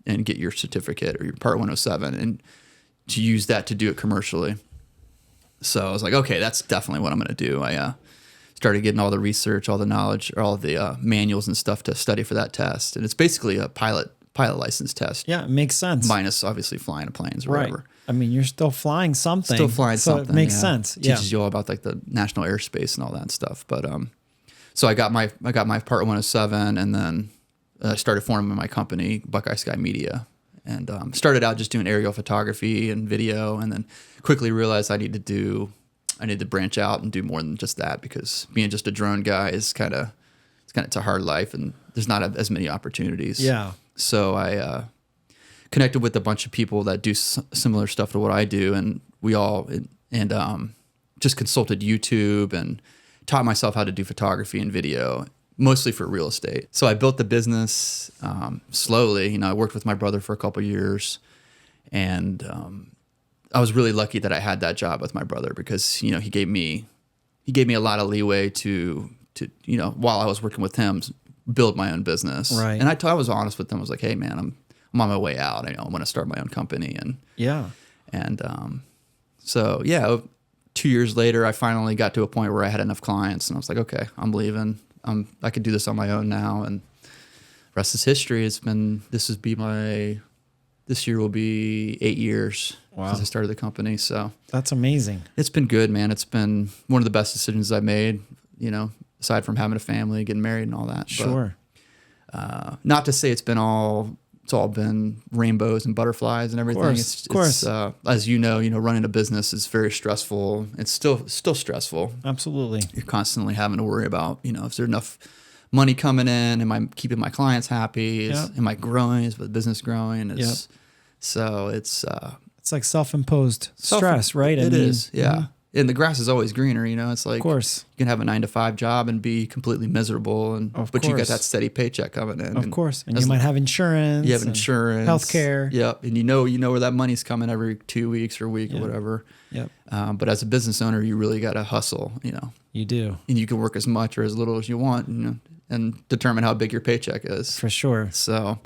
and get your certificate or your Part 107 and to use that to do it commercially. So I was like, okay, that's definitely what I'm going to do. I started getting all the research, all the knowledge, or all the manuals and stuff to study for that test. And it's basically a pilot license test. Yeah, it makes sense. Minus obviously flying planes or whatever. I mean, you're still flying something. So it makes sense. Yeah. Teaches you all about like the national airspace and all that stuff. But so I got my Part 107, and then I started forming my company, Buckeye Sky Media, and started out just doing aerial photography and video, and then quickly realized I need to branch out and do more than just that, because being just a drone guy is it's a hard life, and there's not as many opportunities. Yeah. So I connected with a bunch of people that do similar stuff to what I do, and we all just consulted YouTube and taught myself how to do photography and video, mostly for real estate. So I built the business slowly. I worked with my brother for a couple of years, and I was really lucky that I had that job with my brother, because he gave me a lot of leeway to while I was working with him, build my own business. Right. And I was honest with him. I was like, hey man, I'm I'm on my way out. I want to start my own company. Yeah. So yeah, 2 years later, I finally got to a point where I had enough clients, and I was like, okay, I'm leaving. I could do this on my own now, and rest is history. This year will be 8 years since I started the company. So that's amazing. It's been good, man. It's been one of the best decisions I made, aside from having a family, getting married and all that. Sure. But, not to say it's all been rainbows and butterflies and everything. Of course. It's, as you know, running a business is very stressful. It's still stressful. Absolutely. You're constantly having to worry about, is there enough money coming in? Am I keeping my clients happy? Am I growing? Is the business growing? So it's like self-imposed stress, right? It is, yeah. Mm-hmm. And the grass is always greener, It's like, of course, you can have a 9-to-5 job and be completely miserable, but you got that steady paycheck coming in. Of course, and you might have insurance. You have insurance, healthcare. Yep, and you know where that money's coming every 2 weeks or a week or whatever. Yep. But as a business owner, you really got to hustle, You do, and you can work as much or as little as you want, and determine how big your paycheck is. For sure. So,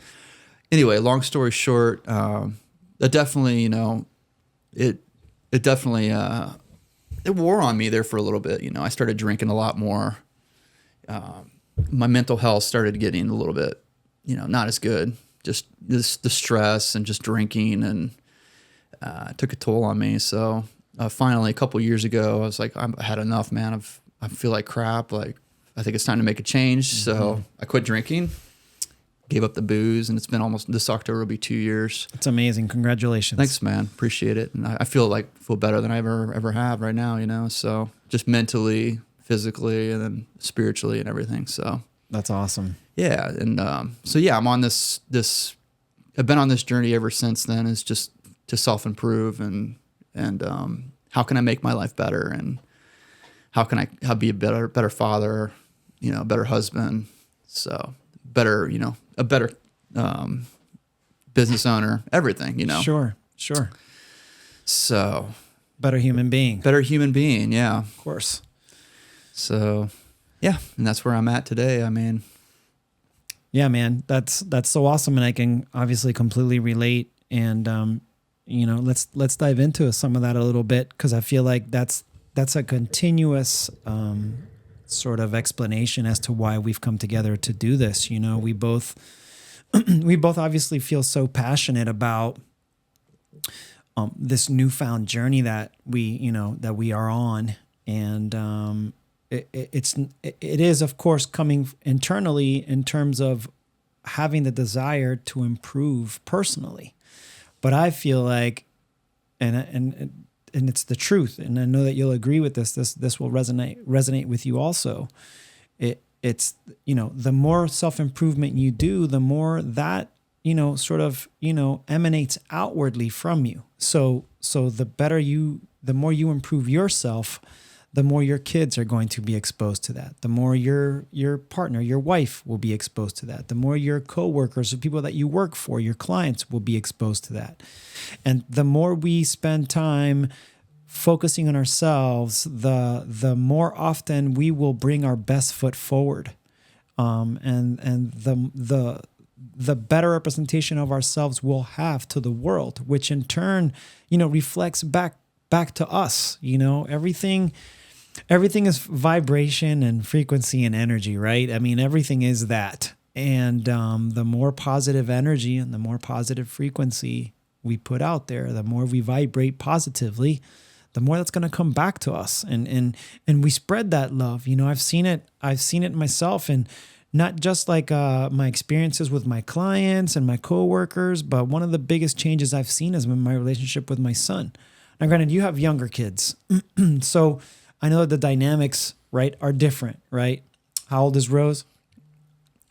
anyway, long story short, it definitely, it definitely. It wore on me there for a little bit. I started drinking a lot more. My mental health started getting a little bit, not as good. Just the stress and just drinking and took a toll on me. So finally, a couple years ago, I was like, I had enough, man. I feel like crap. Like, I think it's time to make a change. Mm-hmm. So I quit drinking, gave up the booze, and it's been this October will be 2 years. It's amazing. Congratulations. Thanks, man. Appreciate it. And I feel better than I ever have right now, so just mentally, physically, and then spiritually and everything. So that's awesome. Yeah. And I'm on this I've been on this journey ever since then, is just to self-improve and how can I make my life better, and how can I be a better father, a better husband. So better, a better business owner, everything, Sure. So better human being, yeah. Of course. So, yeah, and that's where I'm at today. I mean, yeah, man, that's so awesome, and I can obviously completely relate. And let's dive into some of that a little bit, because I feel like that's a continuous sort of explanation as to why we've come together to do this. We both obviously feel so passionate about this newfound journey that we are on, and it is of course coming internally in terms of having the desire to improve personally, but I feel like and it's the truth, and I know that you'll agree with this. This will resonate with you also. It's the more self-improvement you do, the more that emanates outwardly from you. So the more you improve yourself, the more your kids are going to be exposed to that. The more your partner, your wife will be exposed to that. The more your coworkers, the people that you work for, your clients will be exposed to that. And the more we spend time focusing on ourselves, the more often we will bring our best foot forward. And the better representation of ourselves we'll have to the world, which in turn, reflects back to us. Everything is vibration and frequency and energy, right? I mean, everything is that. And the more positive energy and the more positive frequency we put out there, the more we vibrate positively, the more that's going to come back to us. And we spread that love. I've seen it myself, and not just like my experiences with my clients and my coworkers, but one of the biggest changes I've seen is in my relationship with my son. Now, granted, you have younger kids, so I know that the dynamics, right, are different, right? How old is Rose?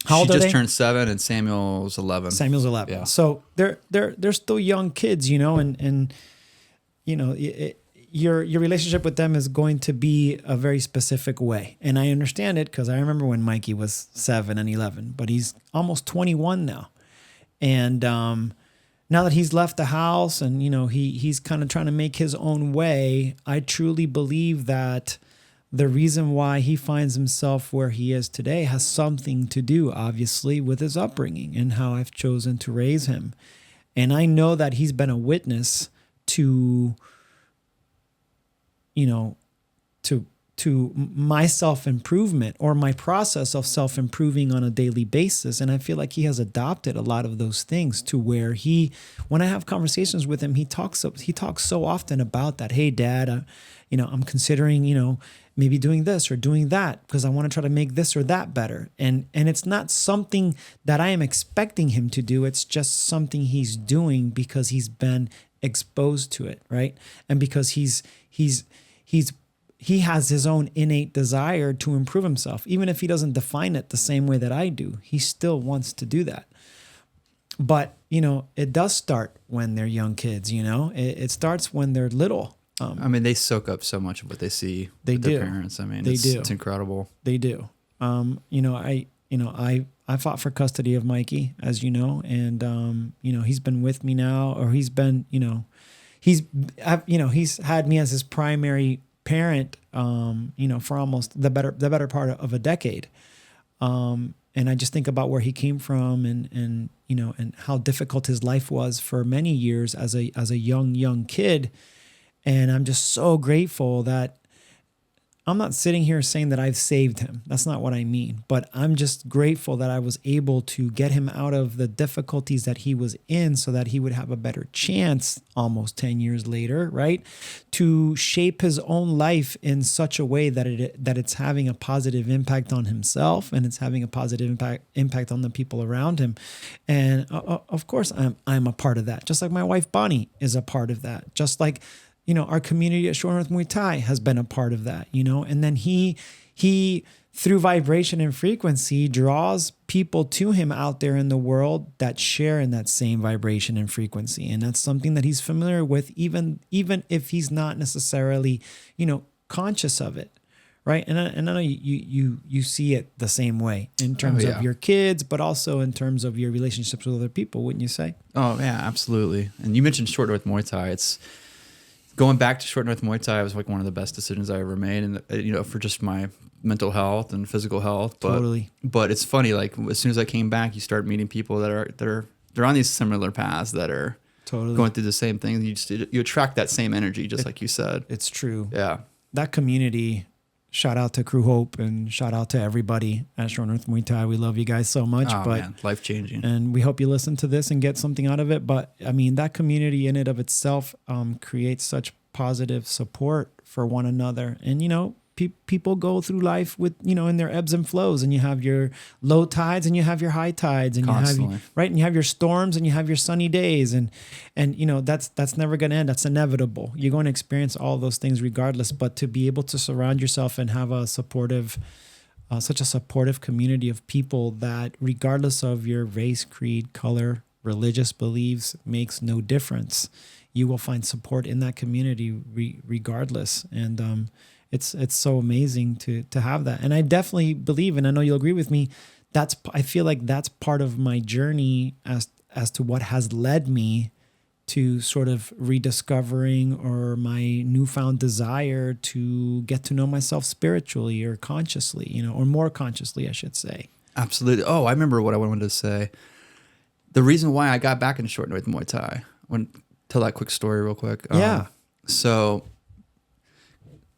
How old are they? She just turned 7, and Samuel's 11. Samuel's 11. Yeah. So they're still young kids, and your relationship with them is going to be a very specific way. And I understand it, because I remember when Mikey was 7 and 11, but he's almost 21 now. And now that he's left the house and, he's kind of trying to make his own way, I truly believe that the reason why he finds himself where he is today has something to do, obviously, with his upbringing and how I've chosen to raise him. And I know that he's been a witness to, you know, to my self-improvement or my process of self-improving on a daily basis. And I feel like he has adopted a lot of those things to where when I have conversations with him, he talks so often about that. Hey, Dad, I'm considering, maybe doing this or doing that because I want to try to make this or that better. And it's not something that I am expecting him to do. It's just something he's doing because he's been exposed to it, right? And because he has his own innate desire to improve himself. Even if he doesn't define it the same way that I do, he still wants to do that. But, it does start when they're young kids, it starts when they're little. They soak up so much of what they see with their parents. It's incredible. They do. I fought for custody of Mikey, as you know, and, he's been with me now, or he's been, he's had me as his primary parent, for almost the better part of a decade. And I just think about where he came from and how difficult his life was for many years as a young kid. And I'm just so grateful that I'm not sitting here saying that I've saved him. That's not what I mean. But I'm just grateful that I was able to get him out of the difficulties that he was in so that he would have a better chance almost 10 years later, right? To shape his own life in such a way that it's having a positive impact on himself and it's having a positive impact on the people around him. And of course, I'm a part of that. Just like my wife, Bonnie, is a part of that. Just like our community at Shore North Muay Thai has been a part of that, and then he through vibration and frequency draws people to him out there in the world that share in that same vibration and frequency. And that's something that he's familiar with, even if he's not necessarily, conscious of it. Right. And I know you see it the same way in terms of your kids, but also in terms of your relationships with other people, wouldn't you say? Oh yeah, absolutely. And you mentioned Short North Muay Thai. It's going back to Short North Muay Thai was like one of the best decisions I ever made, and for just my mental health and physical health. But, totally. But it's funny, like as soon as I came back, you start meeting people they're on these similar paths that are totally going through the same thing. You attract that same energy, just like you said. It's true. Yeah. That community. Shout out to Crew Hope and shout out to everybody at Shore North Muay Thai. We love you guys so much. Life changing. And we hope you listen to this and get something out of it. But that community in and of itself creates such positive support for one another. And, people go through life with, in their ebbs and flows, and you have your low tides and you have your high tides, and constantly. and you have your storms and you have your sunny days, and that's never going to end. That's inevitable. You're going to experience all those things regardless, but to be able to surround yourself and have a supportive, such a supportive community of people that regardless of your race, creed, color, religious beliefs makes no difference. You will find support in that community regardless. And, it's so amazing to have that. And I definitely believe, and I know you'll agree with me, I feel like that's part of my journey as to what has led me to sort of rediscovering or my newfound desire to get to know myself spiritually or consciously, or more consciously, I should say. Absolutely. Oh, I remember what I wanted to say. The reason why I got back into Short North Muay Thai, tell that quick story real quick. Yeah. So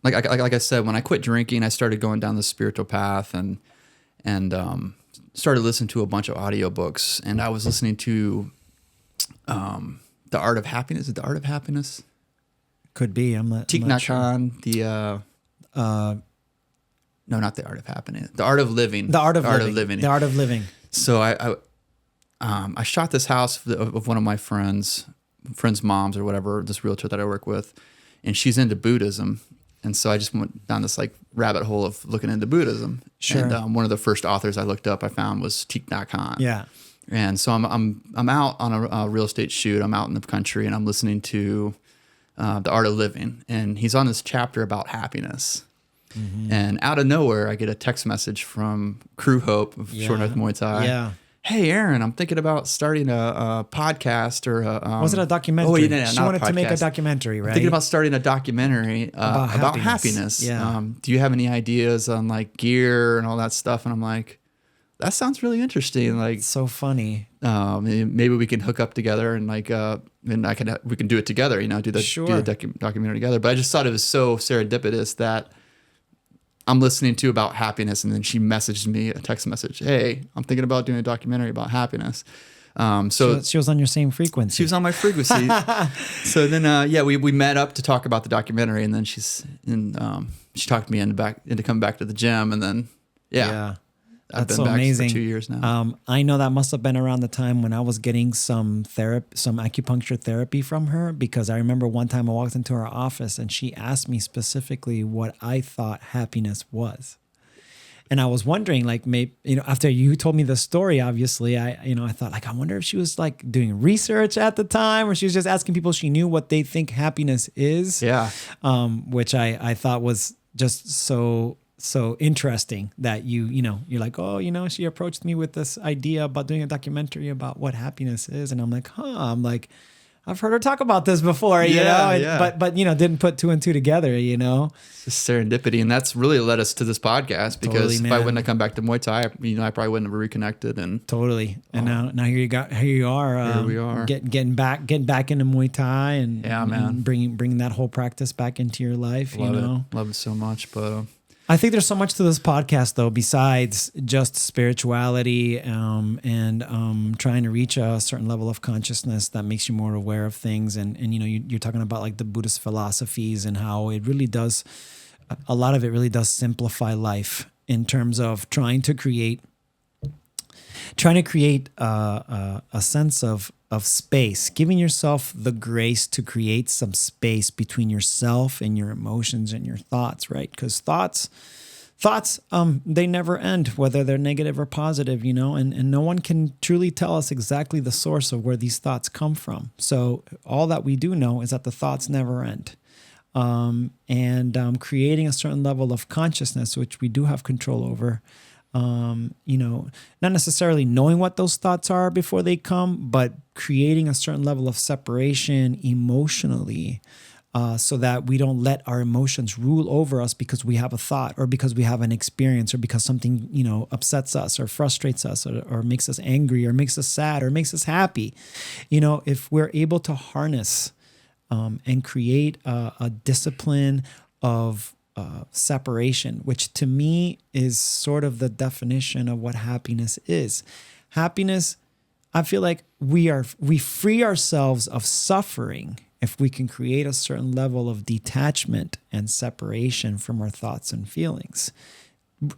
like I said, when I quit drinking, I started going down the spiritual path and started listening to a bunch of audiobooks. And I was listening to The Art of Happiness. Is it The Art of Happiness? Could be. I'm not Thich Nhat Hanh, no, not The Art of Happiness. The Art of Living. The Art of Living. The Art of Living. So I shot this house of one of my friends' moms or whatever, this realtor that I work with, and she's into Buddhism. And so I just went down this like rabbit hole of looking into Buddhism. Sure. And one of the first authors I looked up, I found was Thich Nhat Hanh. Yeah. And so I'm out on a real estate shoot. I'm out in the country and I'm listening to The Art of Living. And he's on this chapter about happiness. Mm-hmm. And out of nowhere, I get a text message from Crew Hope of Short North Muay Thai. Yeah. hey, Aaron, I'm thinking about starting a podcast or a, Was it a documentary? Oh, yeah, She not wanted a to make a podcast. documentary, right? I'm thinking about starting a documentary about happiness. Yeah. Do you have any ideas on like gear and all that stuff? And I'm like, that sounds really interesting. Like, So funny. maybe we can hook up together and like, and we can do it together. You know, do the documentary together. But I just thought it was so serendipitous that I'm listening to about happiness, and then she messaged me a text message. Hey, I'm thinking about doing a documentary about happiness. So she was on your same frequency. she was on my frequency. So then, we met up to talk about the documentary, and then she talked me into coming back to the gym, and then I've That's been so back amazing. for 2 years now. I know that must have been around the time when I was getting some acupuncture therapy from her, because I remember one time I walked into her office and she asked me specifically what I thought happiness was. And I was wondering, like, maybe, after you told me the story, obviously, I thought, like, I wonder if she was like doing research at the time, or she was just asking people she knew what they think happiness is. Yeah. Which I thought was just so interesting that you're like, oh, she approached me with this idea about doing a documentary about what happiness is. And I'm like, I've heard her talk about this before, but didn't put two and two together, It's just serendipity. And that's really led us to this podcast, because Totally, if I wouldn't have come back to Muay Thai, I probably wouldn't have reconnected. And totally. And now here you are. Here we are. Getting back into Muay Thai and, man. and bringing that whole practice back into your life, Love it so much. But I think there's so much to this podcast, though, besides just spirituality and trying to reach a certain level of consciousness that makes you more aware of things. And you're talking about like the Buddhist philosophies and how it really does, a lot of it really does simplify life in terms of trying to create a sense of space, giving yourself the grace to create some space between yourself and your emotions and your thoughts, right? Because thoughts, they never end, whether they're negative or positive, and no one can truly tell us exactly the source of where these thoughts come from. So all that we do know is that the thoughts never end. Creating a certain level of consciousness, which we do have control over, not necessarily knowing what those thoughts are before they come, but creating a certain level of separation emotionally, so that we don't let our emotions rule over us because we have a thought or because we have an experience or because something, upsets us or frustrates us or makes us angry or makes us sad or makes us happy. If we're able to harness and create a discipline of separation, which to me is sort of the definition of what happiness is. Happiness, I feel like we free ourselves of suffering if we can create a certain level of detachment and separation from our thoughts and feelings.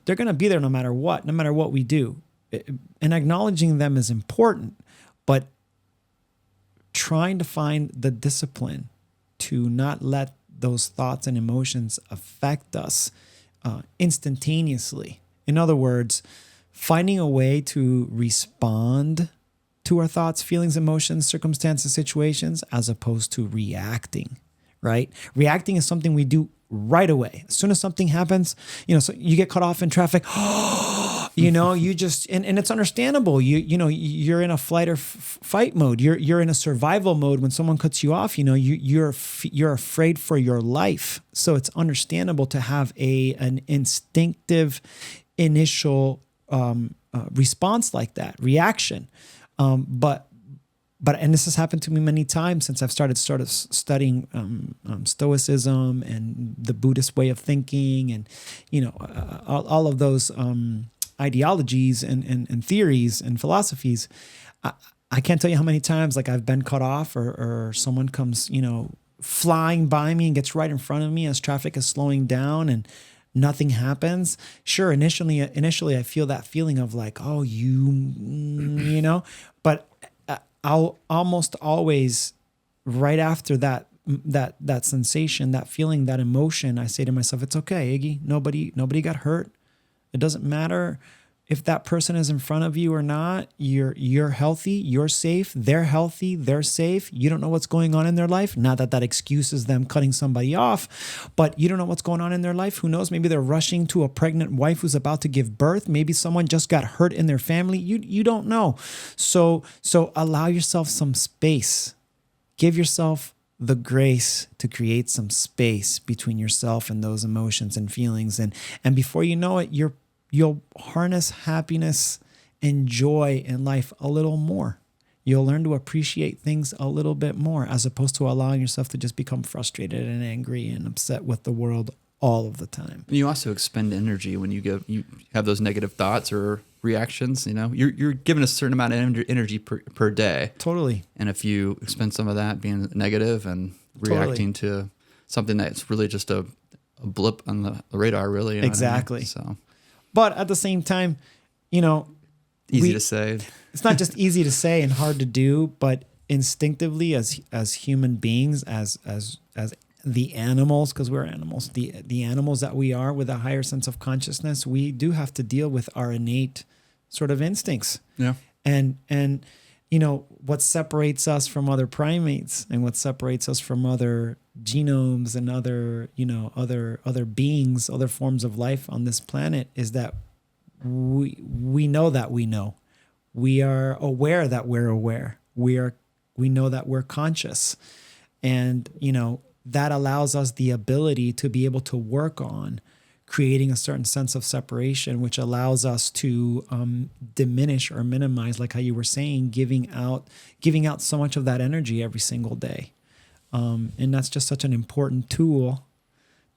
They're going to be there no matter what we do. And acknowledging them is important, but trying to find the discipline to not let those thoughts and emotions affect us instantaneously. In other words, finding a way to respond to our thoughts, feelings, emotions, circumstances, situations, as opposed to reacting, right? Reacting is something we do right away. As soon as something happens, so you get cut off in traffic, you just, and it's understandable. You're in a flight or fight mode. You're in a survival mode. When someone cuts you off, you're afraid for your life. So it's understandable to have an instinctive initial response like that, reaction. But and this has happened to me many times since I've started studying Stoicism and the Buddhist way of thinking, and all of those ideologies and theories and philosophies. I can't tell you how many times like I've been cut off or someone comes flying by me and gets right in front of me as traffic is slowing down and nothing happens. Sure, initially I feel that feeling of like, oh, but I'll almost always, right after that sensation, that feeling, that emotion, I say to myself, it's okay, Iggy. Nobody got hurt. It doesn't matter if that person is in front of you or not. You're healthy, you're safe, they're healthy, they're safe. You don't know what's going on in their life. Not that that excuses them cutting somebody off, but you don't know what's going on in their life. Who knows? Maybe they're rushing to a pregnant wife who's about to give birth. Maybe someone just got hurt in their family. You don't know. So allow yourself some space. Give yourself the grace to create some space between yourself and those emotions and feelings. And before you know it, you'll harness happiness and joy in life a little more. You'll learn to appreciate things a little bit more, as opposed to allowing yourself to just become frustrated and angry and upset with the world all of the time. You also expend energy when you have those negative thoughts or reactions. You're given a certain amount of energy per day. Totally. And if you expend some of that being negative and reacting to something that's really just a blip on the radar, really. Exactly. What I mean? So. But at the same time, easy to say. It's not just easy to say and hard to do, but instinctively as human beings, as the animals, because we're animals, the animals that we are with a higher sense of consciousness, we do have to deal with our innate sort of instincts. Yeah. And what separates us from other primates and what separates us from other genomes and other beings, other forms of life on this planet is that we know that we know. We are aware that we're aware. We know that we're conscious. And, that allows us the ability to be able to work on creating a certain sense of separation, which allows us to diminish or minimize, like how you were saying, giving out so much of that energy every single day. And that's just such an important tool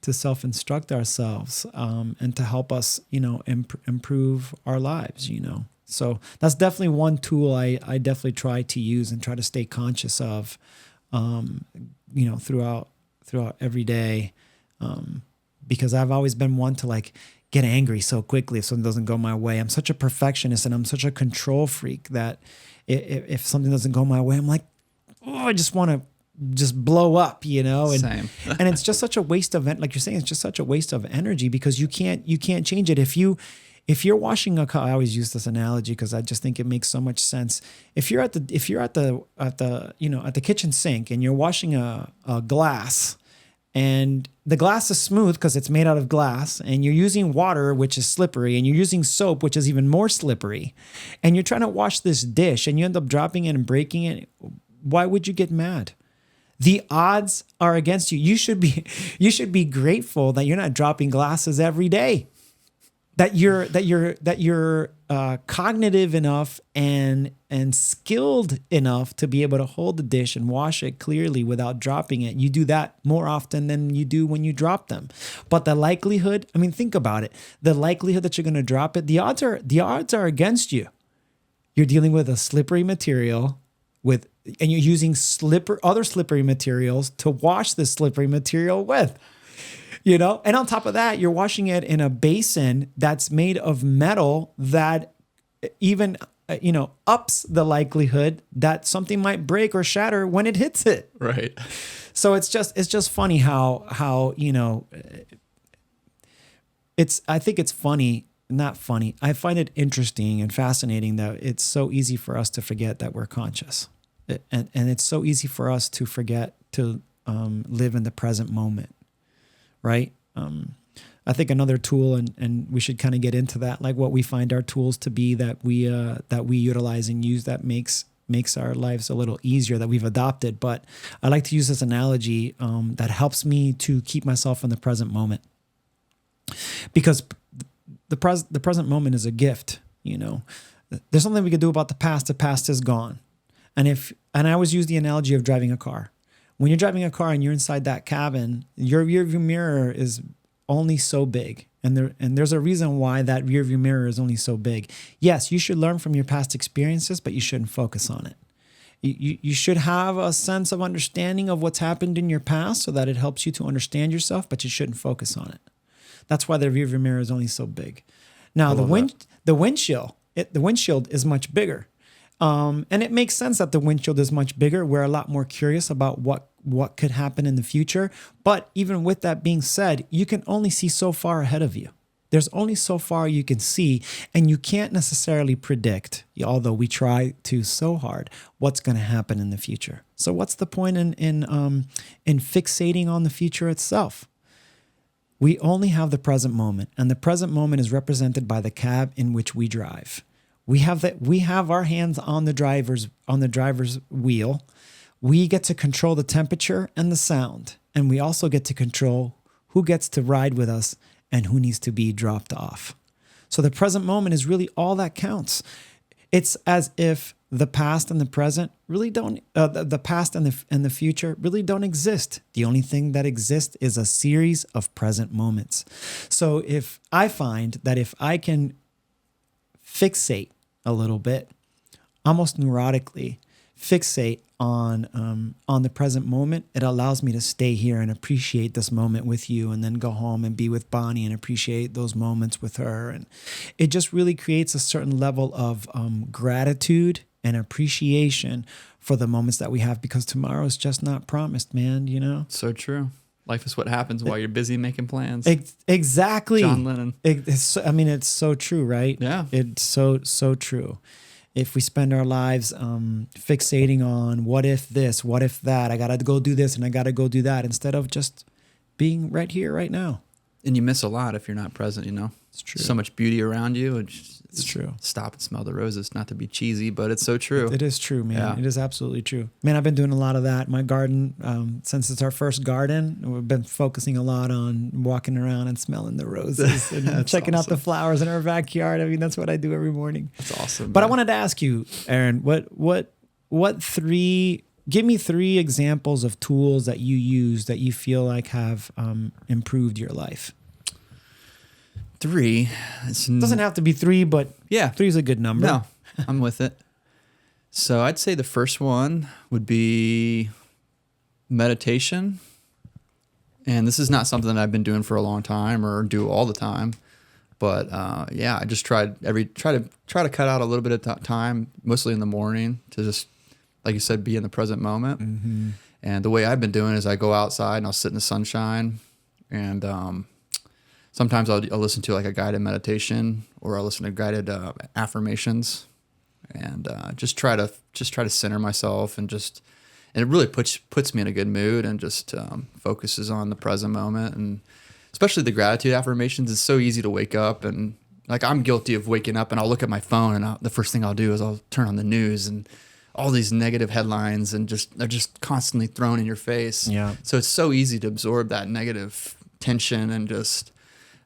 to self-instruct ourselves and to help us, improve our lives, So that's definitely one tool I definitely try to use and try to stay conscious of, throughout every day. Because I've always been one to get angry so quickly if something doesn't go my way. I'm such a perfectionist and I'm such a control freak that if something doesn't go my way, I'm like, oh, I just want to just blow up, And, Same. And it's just such a waste of, like you're saying, it's just such a waste of energy because you can't change it. If you're washing a car, I always use this analogy because I just think it makes so much sense. If you're at the kitchen sink and you're washing a glass, and the glass is smooth because it's made out of glass, and you're using water, which is slippery, and you're using soap, which is even more slippery, and you're trying to wash this dish and you end up dropping it and breaking it, why would you get mad? The odds are against you. You should be grateful that you're not dropping glasses every day. That you're cognitive enough and skilled enough to be able to hold the dish and wash it clearly without dropping it. You do that more often than you do when you drop them. But the likelihood, think about it. The likelihood that you're going to drop it, the odds are against you. You're dealing with a slippery material and you're using other slippery materials to wash this slippery material with. And on top of that, you're washing it in a basin that's made of metal that even, ups the likelihood that something might break or shatter when it hits it. Right. So it's just funny how I think it's funny, not funny. I find it interesting and fascinating that it's so easy for us to forget that we're conscious. And it's so easy for us to forget to live in the present moment. Right. I think another tool, and we should kind of get into that, like what we find our tools to be that we utilize and use that makes our lives a little easier, that we've adopted. But I like to use this analogy that helps me to keep myself in the present moment, because the present moment is a gift. There's something we can do about the past. The past is gone, and I always use the analogy of driving a car. When you're driving a car and you're inside that cabin, your rearview mirror is only so big. And there's a reason why that rearview mirror is only so big. Yes, you should learn from your past experiences, but you shouldn't focus on it. You should have a sense of understanding of what's happened in your past so that it helps you to understand yourself, but you shouldn't focus on it. That's why the rearview mirror is only so big. Now, the windshield is much bigger. And it makes sense that the windshield is much bigger. We're a lot more curious about what could happen in the future. But even with that being said, you can only see so far ahead of you. There's only so far you can see, and you can't necessarily predict, although we try to so hard, what's going to happen in the future. So what's the point in fixating on the future itself? We only have the present moment, and the present moment is represented by the cab in which we drive. We have our hands on the driver's wheel. We get to control the temperature and the sound, and we also get to control who gets to ride with us and who needs to be dropped off. So the present moment is really all that counts. It's as if the past and the present really don't, the past and the future really don't exist. The only thing that exists is a series of present moments. So if I find that if I can fixate a little bit, almost neurotically fixate on the present moment, it allows me to stay here and appreciate this moment with you, and then go home and be with Bonnie and appreciate those moments with her. And it just really creates a certain level of gratitude and appreciation for the moments that we have, because tomorrow is just not promised, man, you know? So true. Life is what happens while you're busy making plans. Exactly. John Lennon. It's so true, right? Yeah. It's so true. If we spend our lives fixating on what if this, what if that, I got to go do this and I got to go do that, instead of just being right here, right now. And you miss a lot if you're not present, you know? It's true. So much beauty around you. It's true. Stop and smell the roses, not to be cheesy, but it's so true. It is true, man. Yeah. It is absolutely true. Man, I've been doing a lot of that. My garden, since it's our first garden, we've been focusing a lot on walking around and smelling the roses and checking out the flowers in our backyard. I mean, that's what I do every morning. That's awesome. But man. I wanted to ask you, Aaron, give me 3 examples of tools that you use that you feel like have improved your life. 3. It doesn't have to be 3, but yeah, 3 is a good number. No, I'm with it. So I'd say the first one would be meditation. And this is not something that I've been doing for a long time or do all the time. But yeah, I just try to cut out a little bit of time, mostly in the morning, to just, like you said, be in the present moment. Mm-hmm. And the way I've been doing is I go outside and I'll sit in the sunshine, and sometimes I'll listen to like a guided meditation, or I'll listen to guided affirmations, and just try to center myself, and it really puts me in a good mood, and just focuses on the present moment. And especially the gratitude affirmations, it's so easy to wake up, and like I'm guilty of waking up and I'll look at my phone, and the first thing I'll do is I'll turn on the news, and all these negative headlines, and they're just constantly thrown in your face. Yeah. So it's so easy to absorb that negative tension, and just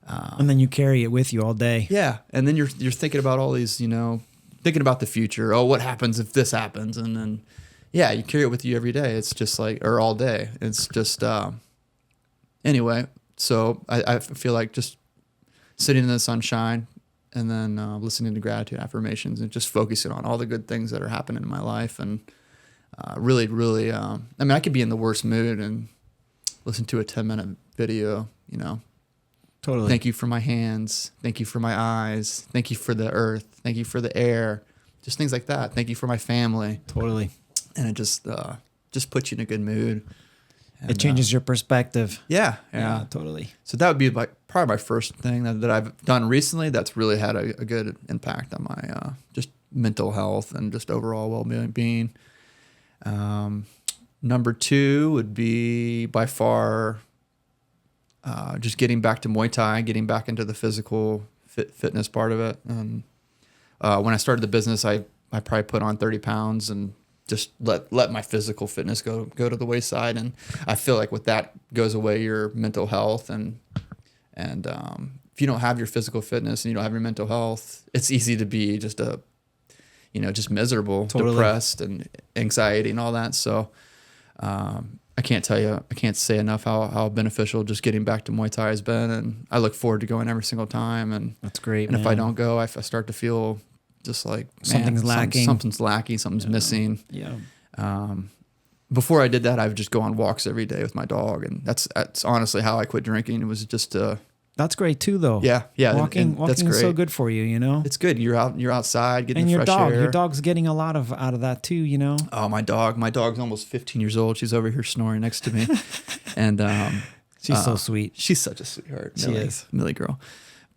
and then you carry it with you all day. yeah. And then you're thinking about all these, thinking about the future. Oh, what happens if this happens? And then, yeah, you carry it with you every day. It's just like, or all day. It's just, anyway. So I feel like just sitting in the sunshine, and then listening to gratitude affirmations, and just focusing on all the good things that are happening in my life. And really, I mean, I could be in the worst mood and listen to a 10-minute video, Totally. Thank you for my hands. Thank you for my eyes. Thank you for the earth. Thank you for the air. Just things like that. Thank you for my family. Totally. And it just puts you in a good mood. And, It changes your perspective. Yeah. Totally. So that would be probably my first thing that I've done recently that's really had a good impact on my just mental health and just overall well-being. Number 2 would be by far just getting back to Muay Thai, getting back into the physical fitness part of it. And when I started the business, I probably put on 30 pounds and just let my physical fitness go to the wayside. And I feel like with that goes away your mental health. And if you don't have your physical fitness and you don't have your mental health, it's easy to be just just miserable, Totally. depressed, and anxiety and all that. So I can't say enough how beneficial just getting back to Muay Thai has been. And I look forward to going every single time. And That's great. And if I don't go, I start to feel just like, man, Something's lacking. Something's missing. Yeah. Before I did that, I would just go on walks every day with my dog, and that's honestly how I quit drinking. It was just That's great too, though. yeah. Walking that's is great. so good for you, It's good. You're outside getting And the your fresh dog, air. your dog's getting a lot out of that too, Oh, my dog's almost 15 years old. She's over here snoring next to me, and She's so sweet. she's such a sweetheart. She is. Millie girl.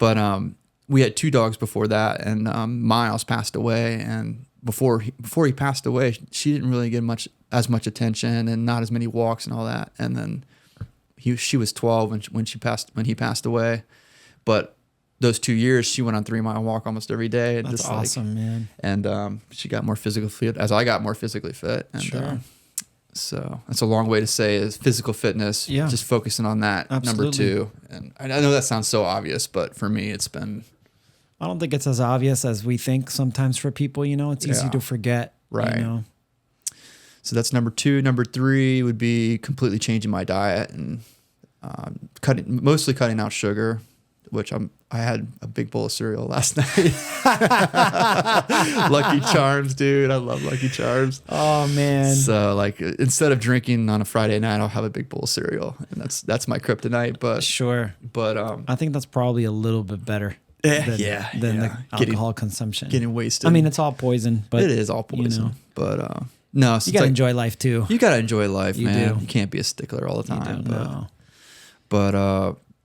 But we had 2 dogs before that, and Miles passed away. And before he passed away, she didn't really get as much attention and not as many walks and all that. And then she was 12 when he passed away. But those 2 years, she went on 3-mile walk almost every day. And That's just awesome, man. And she got more physically fit as I got more physically fit. And, Sure. So that's a long way to say is physical fitness. Yeah. Just focusing on that. Absolutely. Number 2. And I know that sounds so obvious, but for me, it's been. I don't think it's as obvious as we think sometimes for people. It's easy to forget. Right. So that's number 2. Number 3 would be completely changing my diet and mostly cutting out sugar, which I had a big bowl of cereal last night. Lucky Charms, dude. I love Lucky Charms. Oh man. So like instead of drinking on a Friday night, I'll have a big bowl of cereal, and that's my kryptonite. But sure. But I think that's probably a little bit better. Than the alcohol consumption. Getting wasted. I mean, it's all poison, but it is all poison. But no, you gotta enjoy life too. You gotta enjoy life, man. Do. You can't be a stickler all the time. No.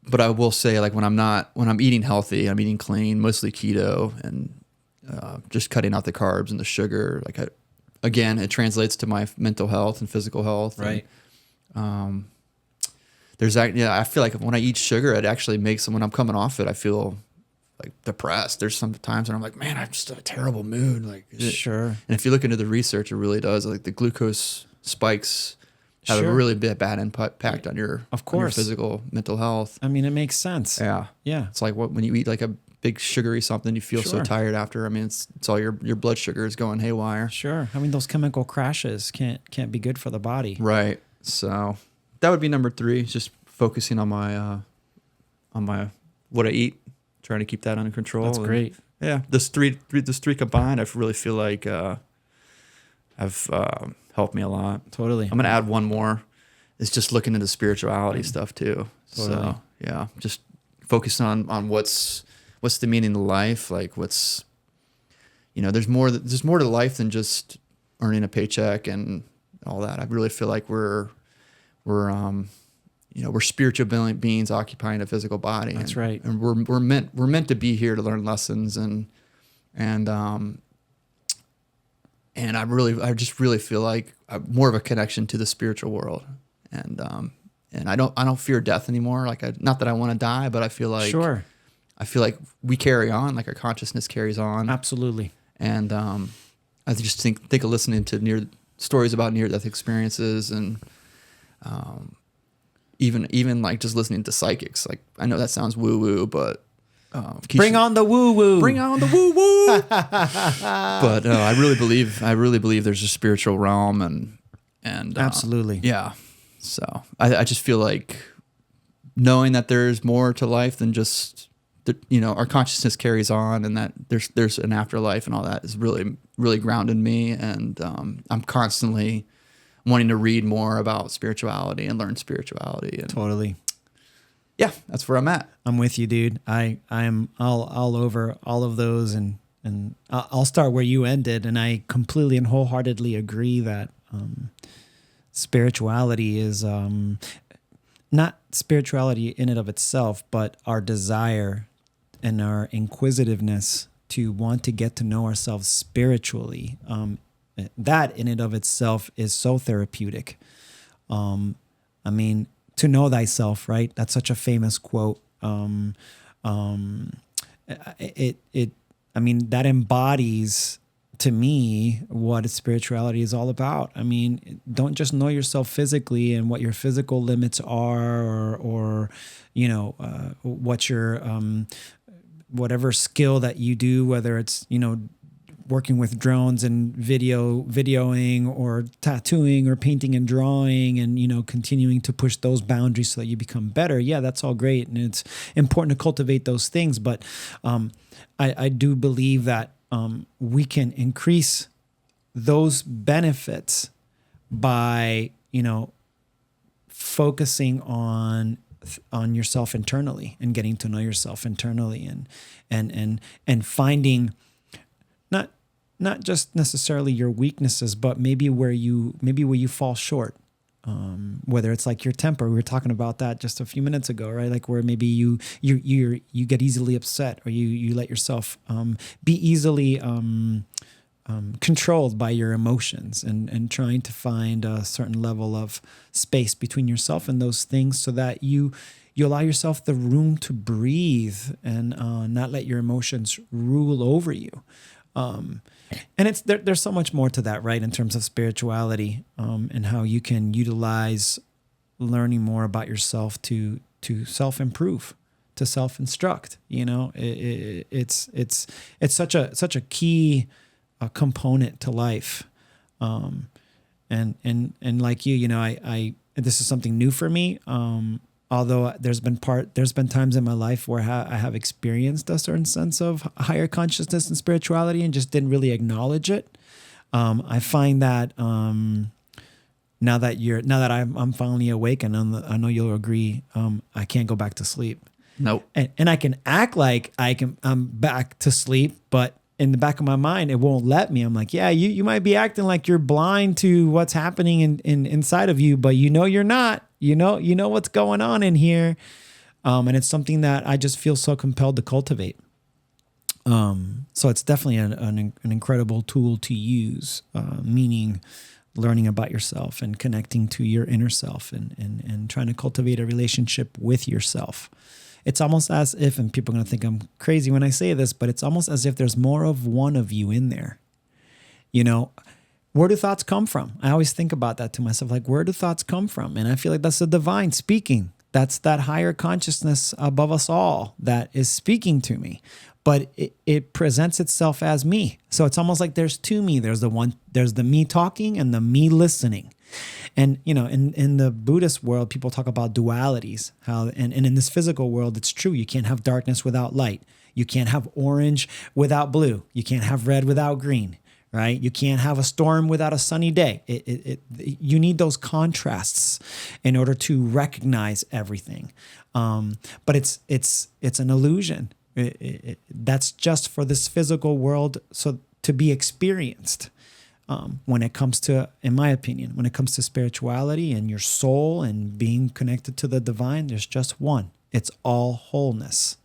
But I will say, like when I'm eating healthy, I'm eating clean, mostly keto, and just cutting out the carbs and the sugar. Like again, it translates to my mental health and physical health. Right. And, I feel like when I eat sugar, it actually makes when I'm coming off it, I feel like depressed. There's some times when I'm like, man, I'm just in a terrible mood. Like sure. And if you look into the research, it really does. Like the glucose spikes have a really bad impact on your physical, mental health. I mean, it makes sense. Yeah. Yeah. It's like when you eat like a big sugary something, you feel so tired after. I mean, it's all your blood sugar is going haywire. Sure. I mean, those chemical crashes can't be good for the body. Right. So that would be number 3, just focusing on my what I eat, trying to keep that under control. That's great. Yeah. This three combined, I really feel like have helped me a lot. Totally. I'm going to add one more. It's just looking into spirituality stuff too. Totally. So yeah, just focusing on what's the meaning of life. Like there's more to life than just earning a paycheck and all that. I really feel like we're spiritual beings occupying a physical body. That's right. And we're meant to be here to learn lessons and I just really feel like more of a connection to the spiritual world, and I don't fear death anymore. Like not that I want to die, but I feel like we carry on, like our consciousness carries on. Absolutely. And I just think of listening to stories about near-death experiences, and even like just listening to psychics. Like I know that sounds woo-woo, but bring on the woo-woo. Bring on the woo-woo. But I really believe there's a spiritual realm, and absolutely. Yeah. So I just feel like knowing that there's more to life than just our consciousness carries on, and that there's an afterlife and all that is really, really grounded me. And I'm constantly wanting to read more about spirituality and learn spirituality. And totally. Yeah, that's where I'm at. I'm with you, dude. I am all over all of those, and I'll start where you ended, and I completely and wholeheartedly agree that spirituality is not spirituality in and of itself, but our desire and our inquisitiveness to want to get to know ourselves spiritually. That in and of itself is so therapeutic. I mean, to know thyself, right? That's such a famous quote. I mean, that embodies to me what spirituality is all about. I mean, don't just know yourself physically and what your physical limits are, or what your whatever skill that you do, whether it's working with drones and videoing or tattooing or painting and drawing, and continuing to push those boundaries so that you become better. Yeah, that's all great, and it's important to cultivate those things. But I do believe that we can increase those benefits by focusing on yourself internally and getting to know yourself internally, and finding not just necessarily your weaknesses, but maybe where you fall short. Whether it's like your temper, we were talking about that just a few minutes ago, right? Like where maybe you get easily upset, or you let yourself be easily controlled by your emotions, and trying to find a certain level of space between yourself and those things, so that you allow yourself the room to breathe and not let your emotions rule over you. And there's so much more to that, right? In terms of spirituality, and how you can utilize learning more about yourself to self-improve, to self-instruct. It's such a key component to life. And like I this is something new for me. Although there's been times in my life where I have experienced a certain sense of higher consciousness and spirituality and just didn't really acknowledge it. I find that now that I'm finally awake, and I know you'll agree, I can't go back to sleep. Nope. And I can act like I'm back to sleep, but in the back of my mind, it won't let me. I'm like, yeah, you might be acting like you're blind to what's happening inside of you, but you're not. You know what's going on in here. And it's something that I just feel so compelled to cultivate. So it's definitely an incredible tool to use, meaning learning about yourself and connecting to your inner self, and trying to cultivate a relationship with yourself. It's almost as if, and people are going to think I'm crazy when I say this, but it's almost as if there's more of one of you in there. Where do thoughts come from? I always think about that to myself, like, where do thoughts come from? And I feel like that's the divine speaking. That's that higher consciousness above us all that is speaking to me. But it presents itself as me. So it's almost like there's two me. There's the me talking and the me listening. And, in the Buddhist world, people talk about dualities, and in this physical world, it's true. You can't have darkness without light. You can't have orange without blue. You can't have red without green, right? You can't have a storm without a sunny day. You need those contrasts in order to recognize everything. But it's an illusion. That's just for this physical world, so to be experienced. When it comes to, in my opinion, when it comes to spirituality and your soul and being connected to the divine, there's just one. It's all wholeness.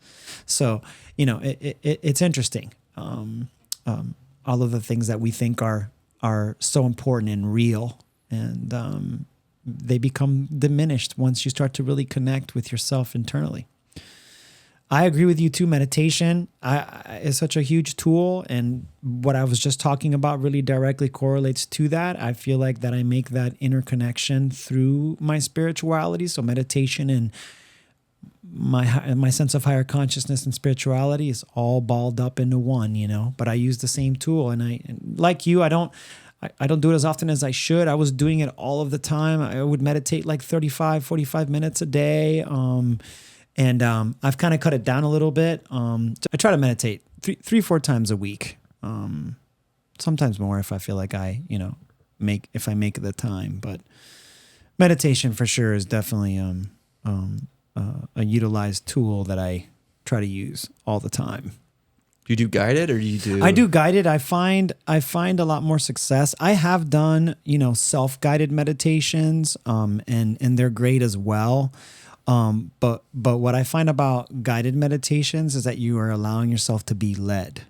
So, it's interesting. All of the things that we think are so important and real, and they become diminished once you start to really connect with yourself internally. I agree with you too. Meditation is such a huge tool, and what I was just talking about really directly correlates to that. I feel like that I make that interconnection through my spirituality. So meditation and my sense of higher consciousness and spirituality is all balled up into one, But I use the same tool, and like you, I don't do it as often as I should. I was doing it all of the time. I would meditate like 35, 45 minutes a day. And I've kind of cut it down a little bit. I try to meditate 3-4 times a week. Sometimes more if I feel like I make the time. But meditation for sure is definitely a utilized tool that I try to use all the time. Do you do guided, or do you do? I do guided. I find a lot more success. I have done self-guided meditations, and they're great as well. But what I find about guided meditations is that you are allowing yourself to be led,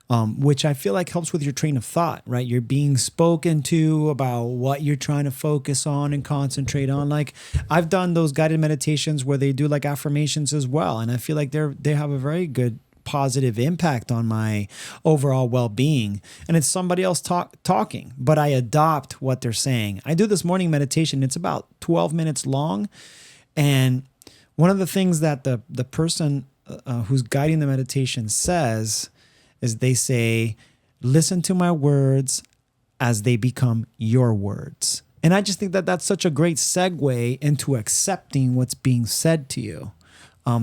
which I feel like helps with your train of thought, right? You're being spoken to about what you're trying to focus on and concentrate on. Like, I've done those guided meditations where they do like affirmations as well. And I feel like they have a very good positive impact on my overall well-being. And it's somebody else talking, but I adopt what they're saying. I do this morning meditation. It's about 12 minutes long. And one of the things that the person who's guiding the meditation says is they say, listen to my words as they become your words. And I just think that that's such a great segue into accepting what's being said to you,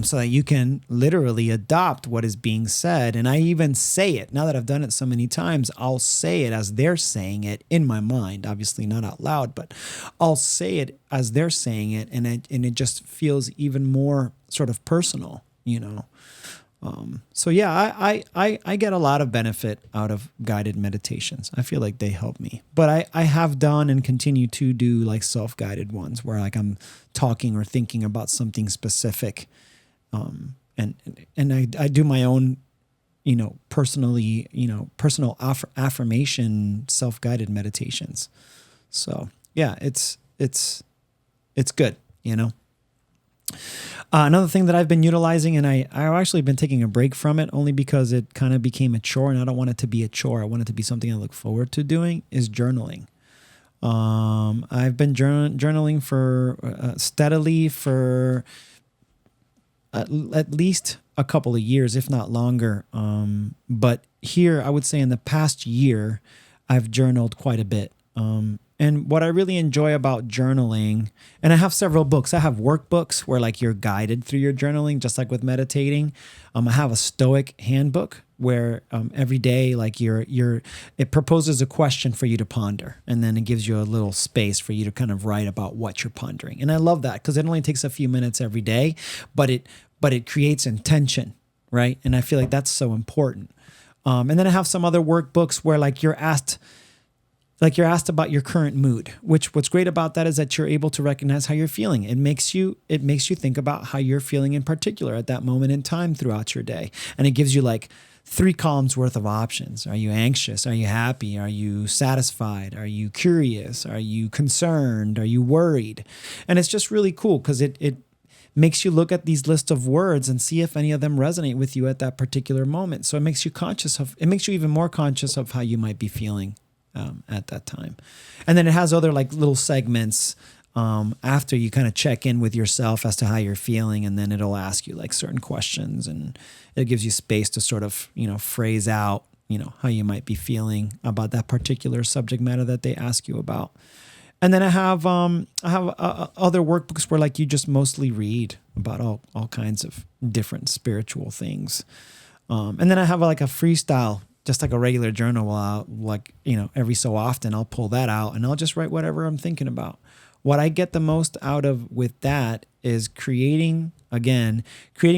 so that you can literally adopt what is being said. And I even say it. Now that I've done it so many times, I'll say it as they're saying it in my mind, obviously not out loud, but I'll say it as they're saying it. And it just feels even more sort of personal, So yeah, I get a lot of benefit out of guided meditations. I feel like they help me, but I have done and continue to do like self-guided ones where like I'm talking or thinking about something specific. And I do my own, personal affirmation, self-guided meditations. So yeah, it's good, Another thing that I've been utilizing, and I've actually been taking a break from it only because it kind of became a chore, and I don't want it to be a chore. I want it to be something I look forward to doing, is journaling. I've been journaling for steadily for at least a couple of years, if not longer. But here, I would say in the past year, I've journaled quite a bit. And what I really enjoy about journaling, and I have several books. I have workbooks where like you're guided through your journaling, just like with meditating. I have a Stoic handbook where every day, like it proposes a question for you to ponder, and then it gives you a little space for you to kind of write about what you're pondering. And I love that because it only takes a few minutes every day, but it creates intention, right? And I feel like that's so important. And then I have some other workbooks where like you're asked about your current mood, what's great about that is that you're able to recognize how you're feeling. It makes you think about how you're feeling in particular at that moment in time throughout your day. And it gives you like 3 columns worth of options. Are you anxious? Are you happy? Are you satisfied? Are you curious? Are you concerned? Are you worried? And it's just really cool because it makes you look at these lists of words and see if any of them resonate with you at that particular moment. So it makes you even more conscious of how you might be feeling at that time. And then it has other like little segments after you kind of check in with yourself as to how you're feeling, and then it'll ask you like certain questions, and it gives you space to sort of, phrase out, how you might be feeling about that particular subject matter that they ask you about. And then I have other workbooks where like you just mostly read about all kinds of different spiritual things. And then I have like a freestyle, just like a regular journal, every so often I'll pull that out and I'll just write whatever I'm thinking about. What I get the most out of with that is creating a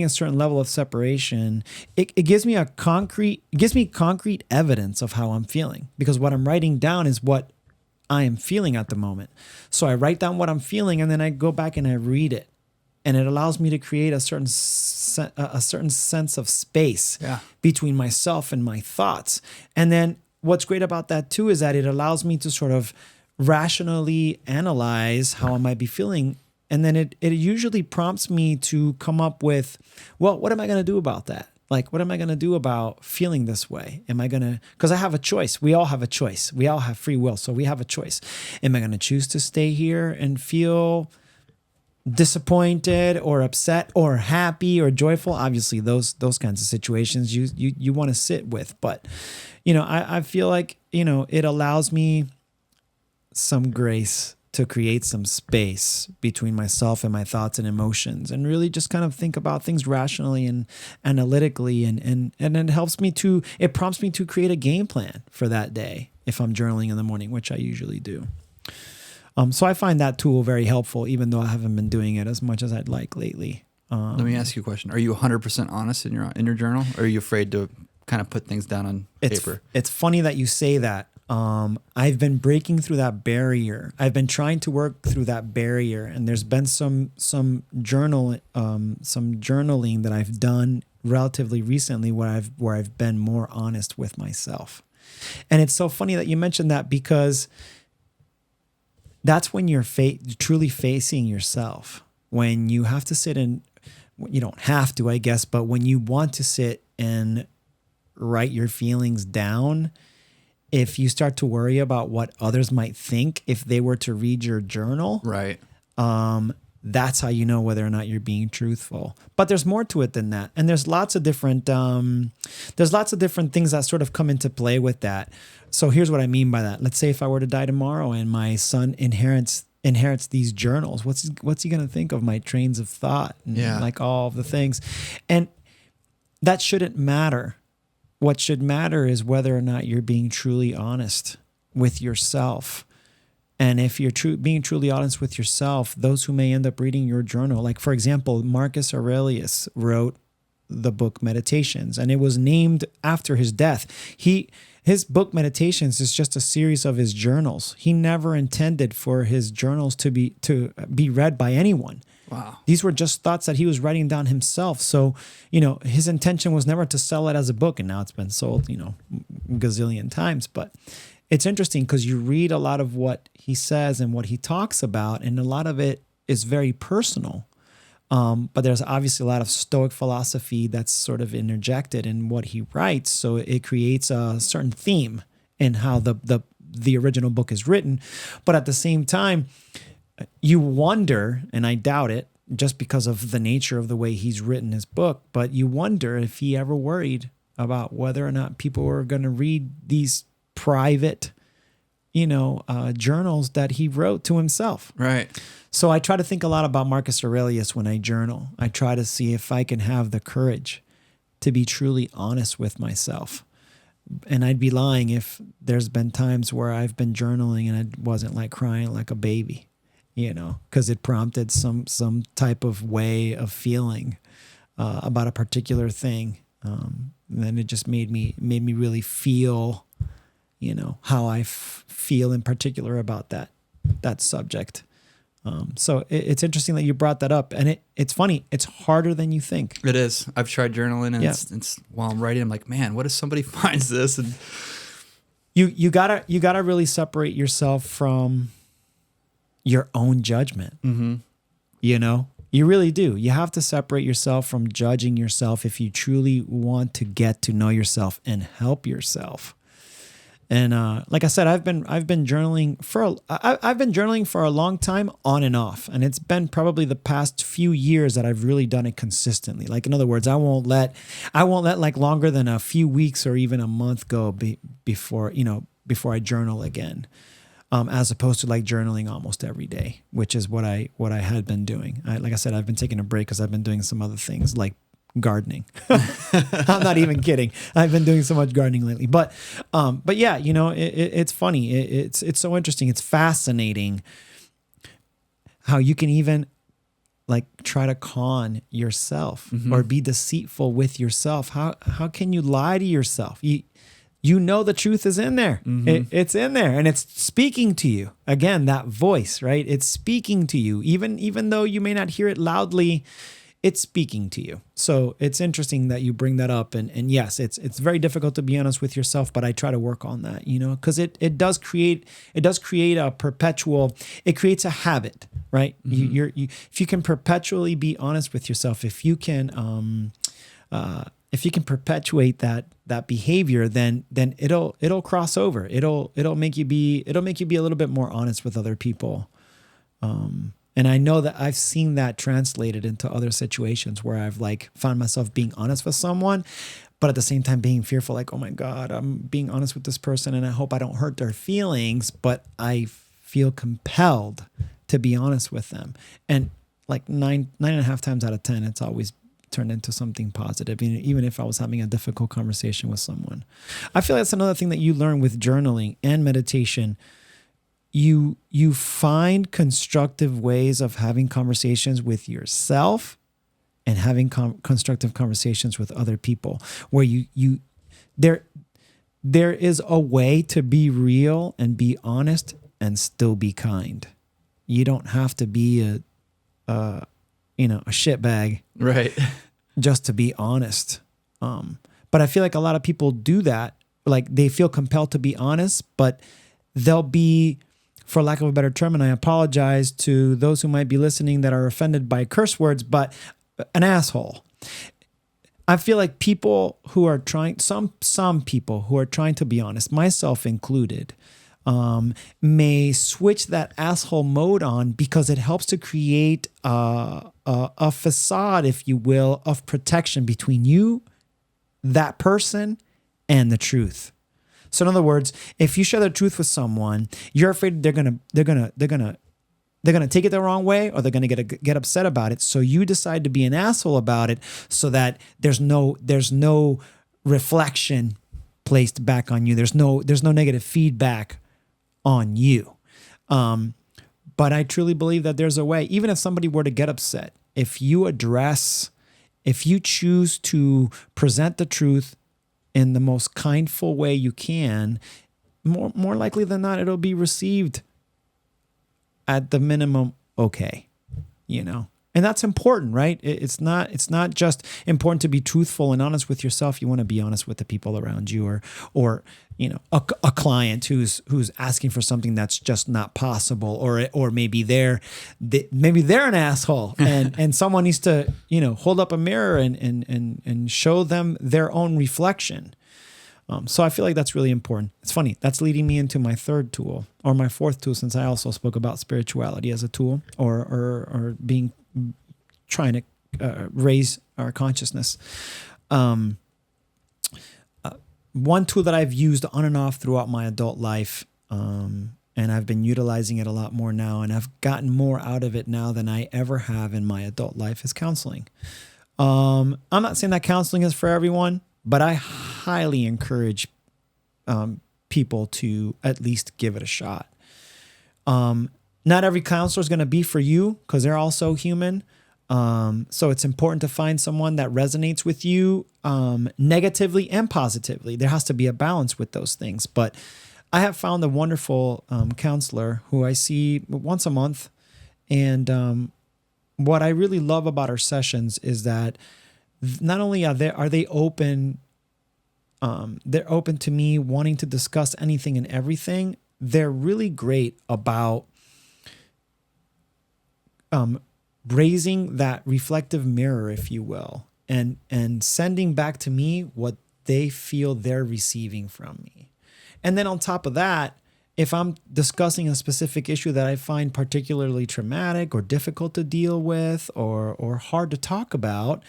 certain level of separation. It gives me concrete evidence of how I'm feeling, because what I'm writing down is what I am feeling at the moment. So I write down what I'm feeling, and then I go back and I read it. And it allows me to create a certain sense of space between myself and my thoughts. And then what's great about that too is that it allows me to sort of rationally analyze how I might be feeling. And then it usually prompts me to come up with, well, what am I going to do about that? Like, what am I going to do about feeling this way? Because I have a choice. We all have a choice. We all have free will. So we have a choice. Am I going to choose to stay here and feel disappointed or upset or happy or joyful? Obviously those kinds of situations you want to sit with, but I feel like it allows me some grace to create some space between myself and my thoughts and emotions, and really just kind of think about things rationally and analytically, and it prompts me to create a game plan for that day if I'm journaling in the morning, which I usually do. So I find that tool very helpful, even though I haven't been doing it as much as I'd like lately. Let me ask you a question. Are you 100% honest in your journal, or are you afraid to kind of put things down on paper? It's funny that you say that. I've been breaking through that barrier. I've been trying to work through that barrier, and there's been some journaling that I've done relatively recently where I've been more honest with myself. And it's so funny that you mentioned that, because that's when you're truly facing yourself. When you have to sit and, you don't have to, I guess, but when you want to sit and write your feelings down, if you start to worry about what others might think if they were to read your journal, right? That's how you know whether or not you're being truthful. But there's more to it than that, and there's lots of different things that sort of come into play with that. So here's what I mean by that. Let's say if I were to die tomorrow and my son inherits these journals, what's he going to think of my trains of thought and like all of the things? And that shouldn't matter. What should matter is whether or not you're being truly honest with yourself. And if you're being truly honest with yourself, those who may end up reading your journal, like for example, Marcus Aurelius wrote the book Meditations, and it was named after his death. His book Meditations is just a series of his journals. He never intended for his journals to be read by anyone. Wow. These were just thoughts that he was writing down himself. So, his intention was never to sell it as a book, and now it's been sold, gazillion times. But it's interesting because you read a lot of what he says and what he talks about, and a lot of it is very personal. But there's obviously a lot of Stoic philosophy that's sort of interjected in what he writes. So it creates a certain theme in how the original book is written. But at the same time, you wonder, and I doubt it, just because of the nature of the way he's written his book, but you wonder if he ever worried about whether or not people were going to read these private, journals that he wrote to himself. Right. So I try to think a lot about Marcus Aurelius when I journal. I try to see if I can have the courage to be truly honest with myself. And I'd be lying if there's been times where I've been journaling and I wasn't like crying like a baby, because it prompted some type of way of feeling about a particular thing. And then it just made me really feel, how I feel in particular about that subject. So it's interesting that you brought that up, and it's funny. It's harder than you think. It is. I've tried journaling, and it's while I'm writing, I'm like, man, what if somebody finds this? And you gotta really separate yourself from your own judgment. Mm-hmm. You really do. You have to separate yourself from judging yourself if you truly want to get to know yourself and help yourself. And like I said, I've been journaling for a long time, on and off, and it's been probably the past few years that I've really done it consistently. Like, in other words, I won't let like longer than a few weeks or even a month go before I journal again, as opposed to like journaling almost every day, which is what I had been doing. Like I said, I've been taking a break because I've been doing some other things like gardening. I'm not even kidding. I've been doing so much gardening lately, but yeah, it's funny. It's so interesting. It's fascinating how you can even like try to con yourself or be deceitful with yourself. How can you lie to yourself? You know the truth is in there. It's in there, and it's speaking to you. Again, that voice, right? It's speaking to you, even though you may not hear it loudly. It's speaking to you. So it's interesting that you bring that up. And yes, it's very difficult to be honest with yourself, but I try to work on that, because it does create a perpetual, it creates a habit, right? If you can perpetually be honest with yourself, if you can perpetuate that behavior, then it'll cross over. It'll make you be a little bit more honest with other people. And I know that I've seen that translated into other situations where I've like found myself being honest with someone, but at the same time being fearful, like, oh my God, I'm being honest with this person and I hope I don't hurt their feelings, but I feel compelled to be honest with them. And like 9.5 times out of 10, it's always turned into something positive, even if I was having a difficult conversation with someone. I feel that's another thing that you learn with journaling and meditation. You find constructive ways of having conversations with yourself and having constructive conversations with other people, where there is a way to be real and be honest and still be kind. You don't have to be a shitbag, right, just to be honest. But I feel like a lot of people do that. Like, they feel compelled to be honest, but they'll be, for lack of a better term, and I apologize to those who might be listening that are offended by curse words, but an asshole. I feel like people who are trying, some people who are trying to be honest, myself included, may switch that asshole mode on because it helps to create a facade, if you will, of protection between you, that person, and the truth. So in other words, if you share the truth with someone, you're afraid they're gonna take it the wrong way, or they're gonna get upset about it. So you decide to be an asshole about it, so that there's no reflection placed back on you. There's no negative feedback on you. But I truly believe that there's a way, even if somebody were to get upset, if you address if you choose to present the truth in the most kindful way you can, more likely than not, it'll be received at the minimum okay, And that's important, right? It's not just important to be truthful and honest with yourself. You want to be honest with the people around you, or a client who's asking for something that's just not possible, or maybe they're an asshole, and someone needs to hold up a mirror and show them their own reflection. So I feel like that's really important. It's funny. That's leading me into my third tool, or my fourth tool, since I also spoke about spirituality as a tool, or trying to raise our consciousness. One tool that I've used on and off throughout my adult life, and I've been utilizing it a lot more now, and I've gotten more out of it now than I ever have in my adult life, is counseling. I'm not saying that counseling is for everyone, but I highly encourage people to at least give it a shot. Not every counselor is going to be for you, because they're also human. So it's important to find someone that resonates with you negatively and positively. There has to be a balance with those things. But I have found a wonderful counselor who I see once a month. And what I really love about our sessions is that not only are they open, they're open to me wanting to discuss anything and everything. They're really great about raising that reflective mirror, if you will, and sending back to me what they feel they're receiving from me. And then on top of that, if I'm discussing a specific issue that I find particularly traumatic or difficult to deal with, or hard to talk about,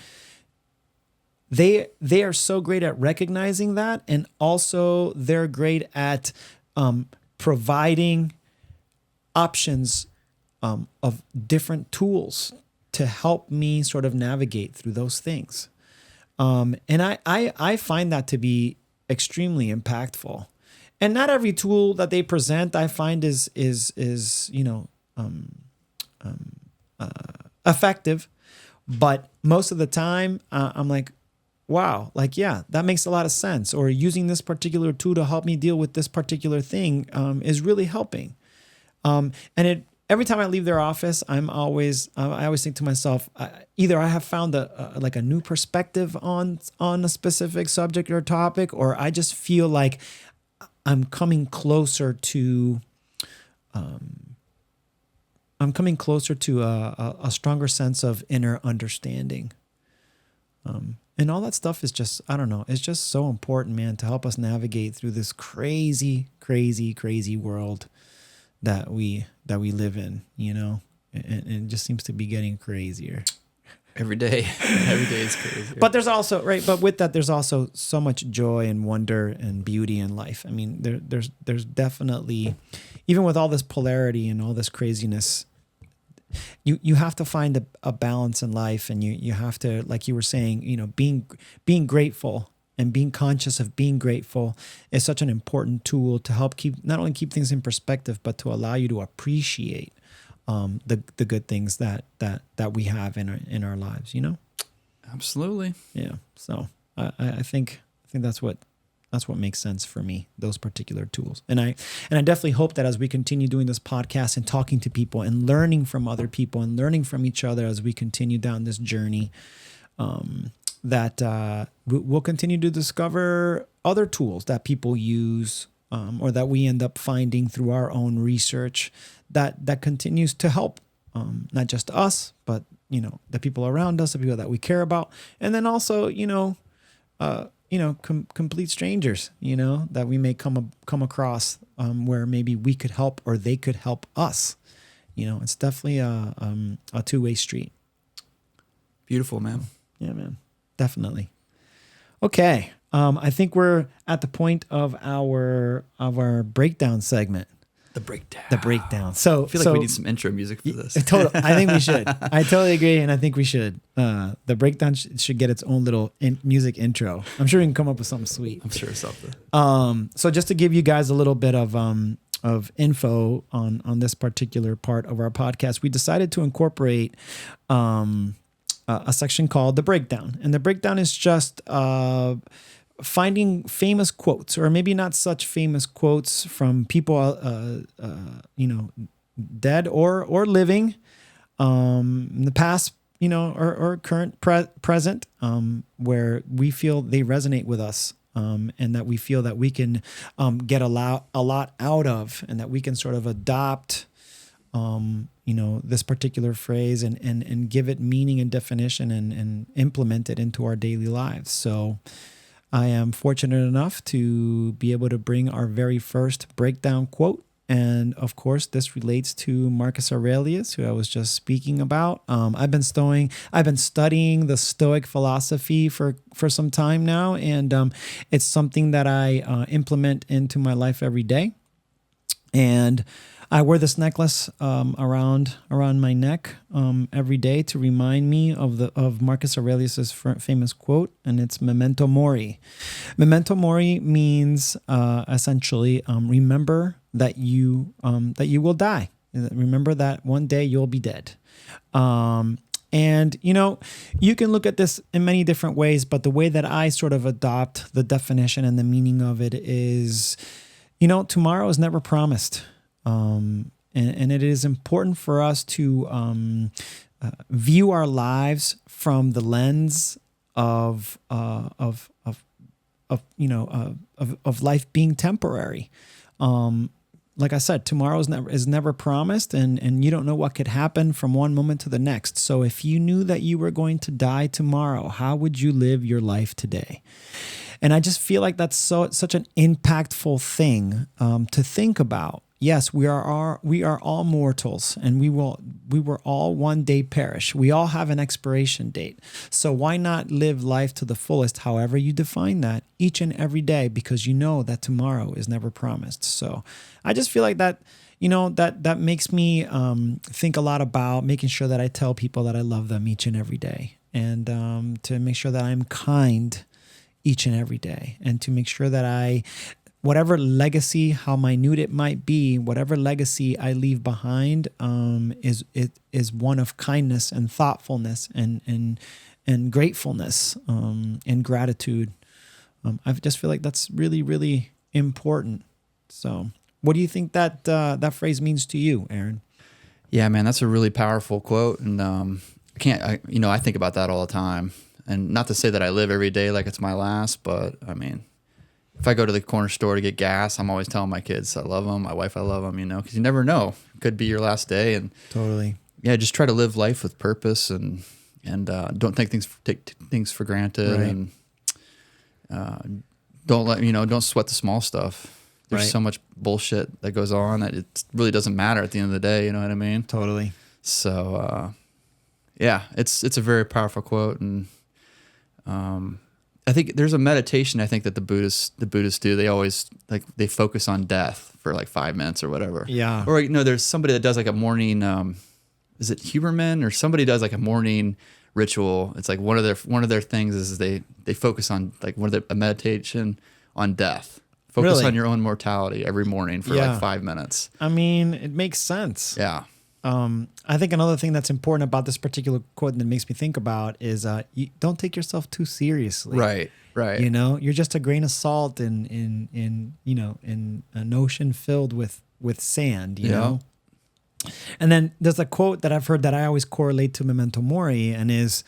they are so great at recognizing that, and also they're great at providing options of different tools to help me sort of navigate through those things. And I find that to be extremely impactful. And not every tool that they present I find is effective, but most of the time I'm like, wow, like, yeah, that makes a lot of sense. Or using this particular tool to help me deal with this particular thing is really helping. And every time I leave their office, I always think to myself, either I have found a new perspective on a specific subject or topic, or I just feel like I'm coming closer to a stronger sense of inner understanding. And all that stuff is just, I don't know, it's just so important, man, to help us navigate through this crazy, crazy, crazy world that we live in, and it just seems to be getting crazier. Every day is crazy. But there's also, right, but with that, there's also so much joy and wonder and beauty in life. I mean, there's definitely, even with all this polarity and all this craziness, you have to find a balance in life, and you have to, like you were saying, being grateful and being conscious of being grateful is such an important tool to help not only keep things in perspective, but to allow you to appreciate the good things that we have in our lives. Absolutely. Yeah. So I think that's what makes sense for me, those particular tools. And I definitely hope that as we continue doing this podcast and talking to people and learning from other people and learning from each other as we continue down this journey, that we'll continue to discover other tools that people use, or that we end up finding through our own research that continues to help, not just us, but the people around us, the people that we care about, and then also complete strangers, that we may come across, where maybe we could help or they could help us. It's definitely a two-way street. Beautiful, man. Yeah, man. Definitely. Okay. I think we're at the point of our breakdown segment. The breakdown. So I feel like we need some intro music for this. I think we should. I totally agree, and I think we should. The breakdown should get its own little music intro. I'm sure we can come up with something sweet. I'm sure something. So just to give you guys a little bit of info on this particular part of our podcast, we decided to incorporate a section called the breakdown. And the breakdown is just finding famous quotes, or maybe not such famous quotes from people, dead or living, in the past, or current, present, where we feel they resonate with us, and that we feel that we can get a lot out of, and that we can sort of adopt, this particular phrase and give it meaning and definition and implement it into our daily lives. So I am fortunate enough to be able to bring our very first breakdown quote. And of course, this relates to Marcus Aurelius, who I was just speaking about. I've been studying the Stoic philosophy for some time now, and it's something that I implement into my life every day. And I wear this necklace around my neck every day to remind me of Marcus Aurelius's famous quote, and it's "Memento mori." Memento mori means essentially remember that you will die. Remember that one day you'll be dead. And you can look at this in many different ways, but the way that I sort of adopt the definition and the meaning of it is, tomorrow is never promised. And it is important for us to view our lives from the lens of life being temporary. Like I said, tomorrow is never promised, and you don't know what could happen from one moment to the next. So if you knew that you were going to die tomorrow, how would you live your life today? And I just feel like that's such an impactful thing to think about. Yes, we are all mortals, and we will all one day perish. We all have an expiration date. So why not live life to the fullest, however you define that, each and every day, because you know that tomorrow is never promised. So I just feel like that, that makes me think a lot about making sure that I tell people that I love them each and every day, and to make sure that I'm kind each and every day, and to make sure that whatever legacy, how minute it might be, whatever legacy I leave behind, is one of kindness and thoughtfulness and gratefulness, and gratitude. I just feel like that's really, really important. So, what do you think that phrase means to you, Aaron? Yeah, man, that's a really powerful quote, and I think about that all the time. And not to say that I live every day like it's my last, but I mean, if I go to the corner store to get gas, I'm always telling my kids I love them, my wife I love them, because you never know. It could be your last day. And totally. Yeah, just try to live life with purpose, and don't take things for granted, right. And don't sweat the small stuff. There's right. so much bullshit that goes on that it really doesn't matter at the end of the day. You know what I mean? Totally. So, yeah, it's a very powerful quote, and I think there's a meditation I think that the Buddhists do. They always they focus on death for like 5 minutes or whatever. Yeah. Or there's somebody that does like a morning. Is it Huberman or somebody does like a morning ritual? It's like one of their things is they focus on a meditation on death. Focus really? On your own mortality every morning for like 5 minutes. I mean, it makes sense. Yeah. I think another thing that's important about this particular quote that makes me think about is you don't take yourself too seriously. Right. You're just a grain of salt in an ocean filled with sand. You know. And then there's a quote that I've heard that I always correlate to Memento Mori, and is,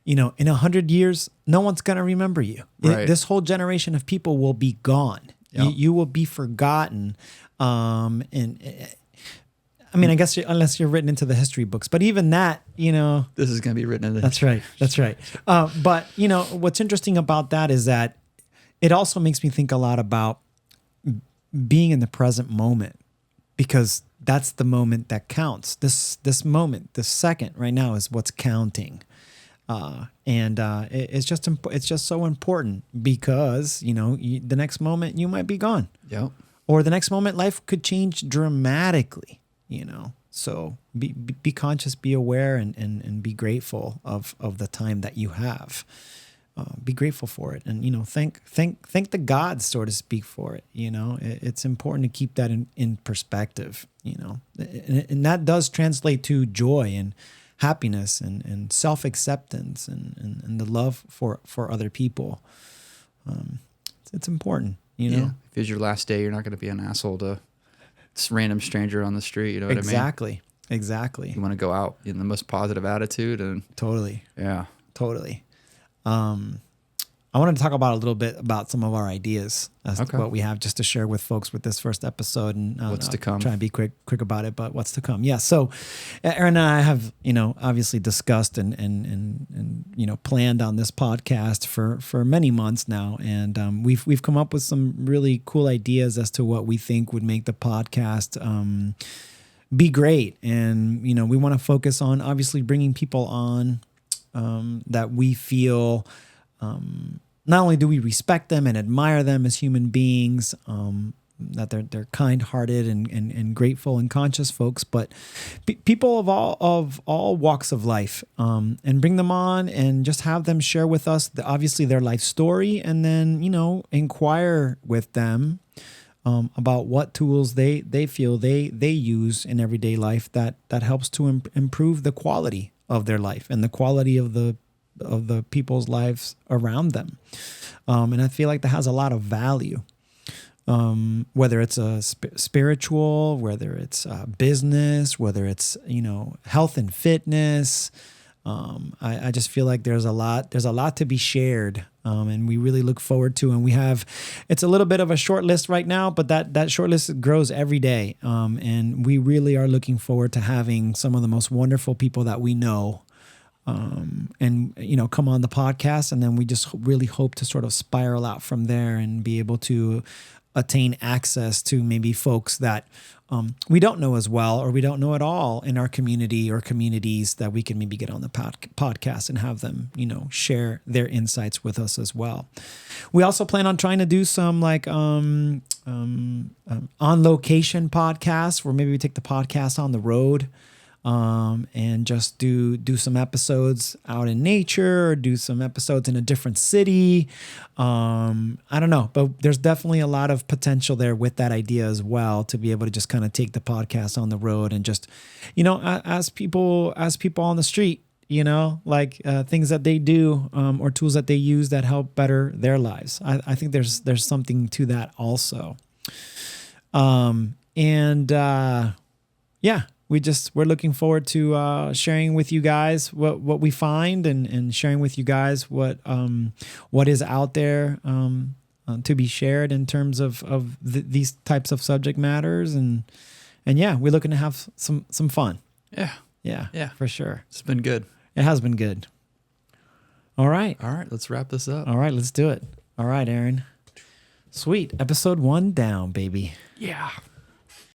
in 100 years, no one's gonna remember you. Right. This whole generation of people will be gone. Yep. You will be forgotten. I mean, I guess unless you're written into the history books, but even that, this is going to be written into. That's right. But what's interesting about that is that it also makes me think a lot about being in the present moment, because that's the moment that counts. This moment, this second right now is what's counting. It's just so important, because, the next moment you might be gone. Yep. Or the next moment life could change dramatically. So be conscious, be aware, and be grateful of the time that you have. Be grateful for it, and thank the gods, so to speak, for it. It's important to keep that in perspective. And that does translate to joy and happiness and self-acceptance and the love for other people. It's important, you know? If it's your last day, you're not going to be an asshole to this random stranger on the street. You know what I mean? Exactly. You want to go out in the most positive attitude and Totally. yeah. Totally. I wanted to talk about a little bit about some of our ideas as to what we have just to share with folks with this first episode, and what's to come. Try and be quick about it, but what's to come. Yeah. So Aaron and I have, obviously discussed and planned on this podcast for many months now. And we've come up with some really cool ideas as to what we think would make the podcast be great. And, we want to focus on obviously bringing people on that we feel not only do we respect them and admire them as human beings, that they're kind-hearted and grateful and conscious folks, but people of all walks of life, and bring them on and just have them share with us obviously their life story, and then inquire with them about what tools they feel they use in everyday life that helps to improve the quality of their life and the quality of the people's lives around them. And I feel like that has a lot of value, whether it's a spiritual, whether it's business, whether it's, health and fitness. I just feel like there's a lot to be shared. And we really look forward to, and it's a little bit of a short list right now, but that short list grows every day. And we really are looking forward to having some of the most wonderful people that we know, and come on the podcast, and then we just really hope to sort of spiral out from there and be able to attain access to maybe folks that we don't know as well, or we don't know at all in our community or communities, that we can maybe get on the podcast and have them, share their insights with us as well. We also plan on trying to do some like on location podcasts, where maybe we take the podcast on the road. And just do some episodes out in nature, or do some episodes in a different city. I don't know, but there's definitely a lot of potential there with that idea as well, to be able to just kind of take the podcast on the road and just, as people on the street, like things that they do, or tools that they use that help better their lives. I think there's something to that also. We're looking forward to sharing with you guys what we find, and sharing with you guys what is out there to be shared in terms of these types of subject matters, and we're looking to have some fun. Yeah, for sure. It's been good. It has been good. All right, let's wrap this up. All right, let's do it. All right, Aaron. Sweet. Episode 1 down, baby. Yeah.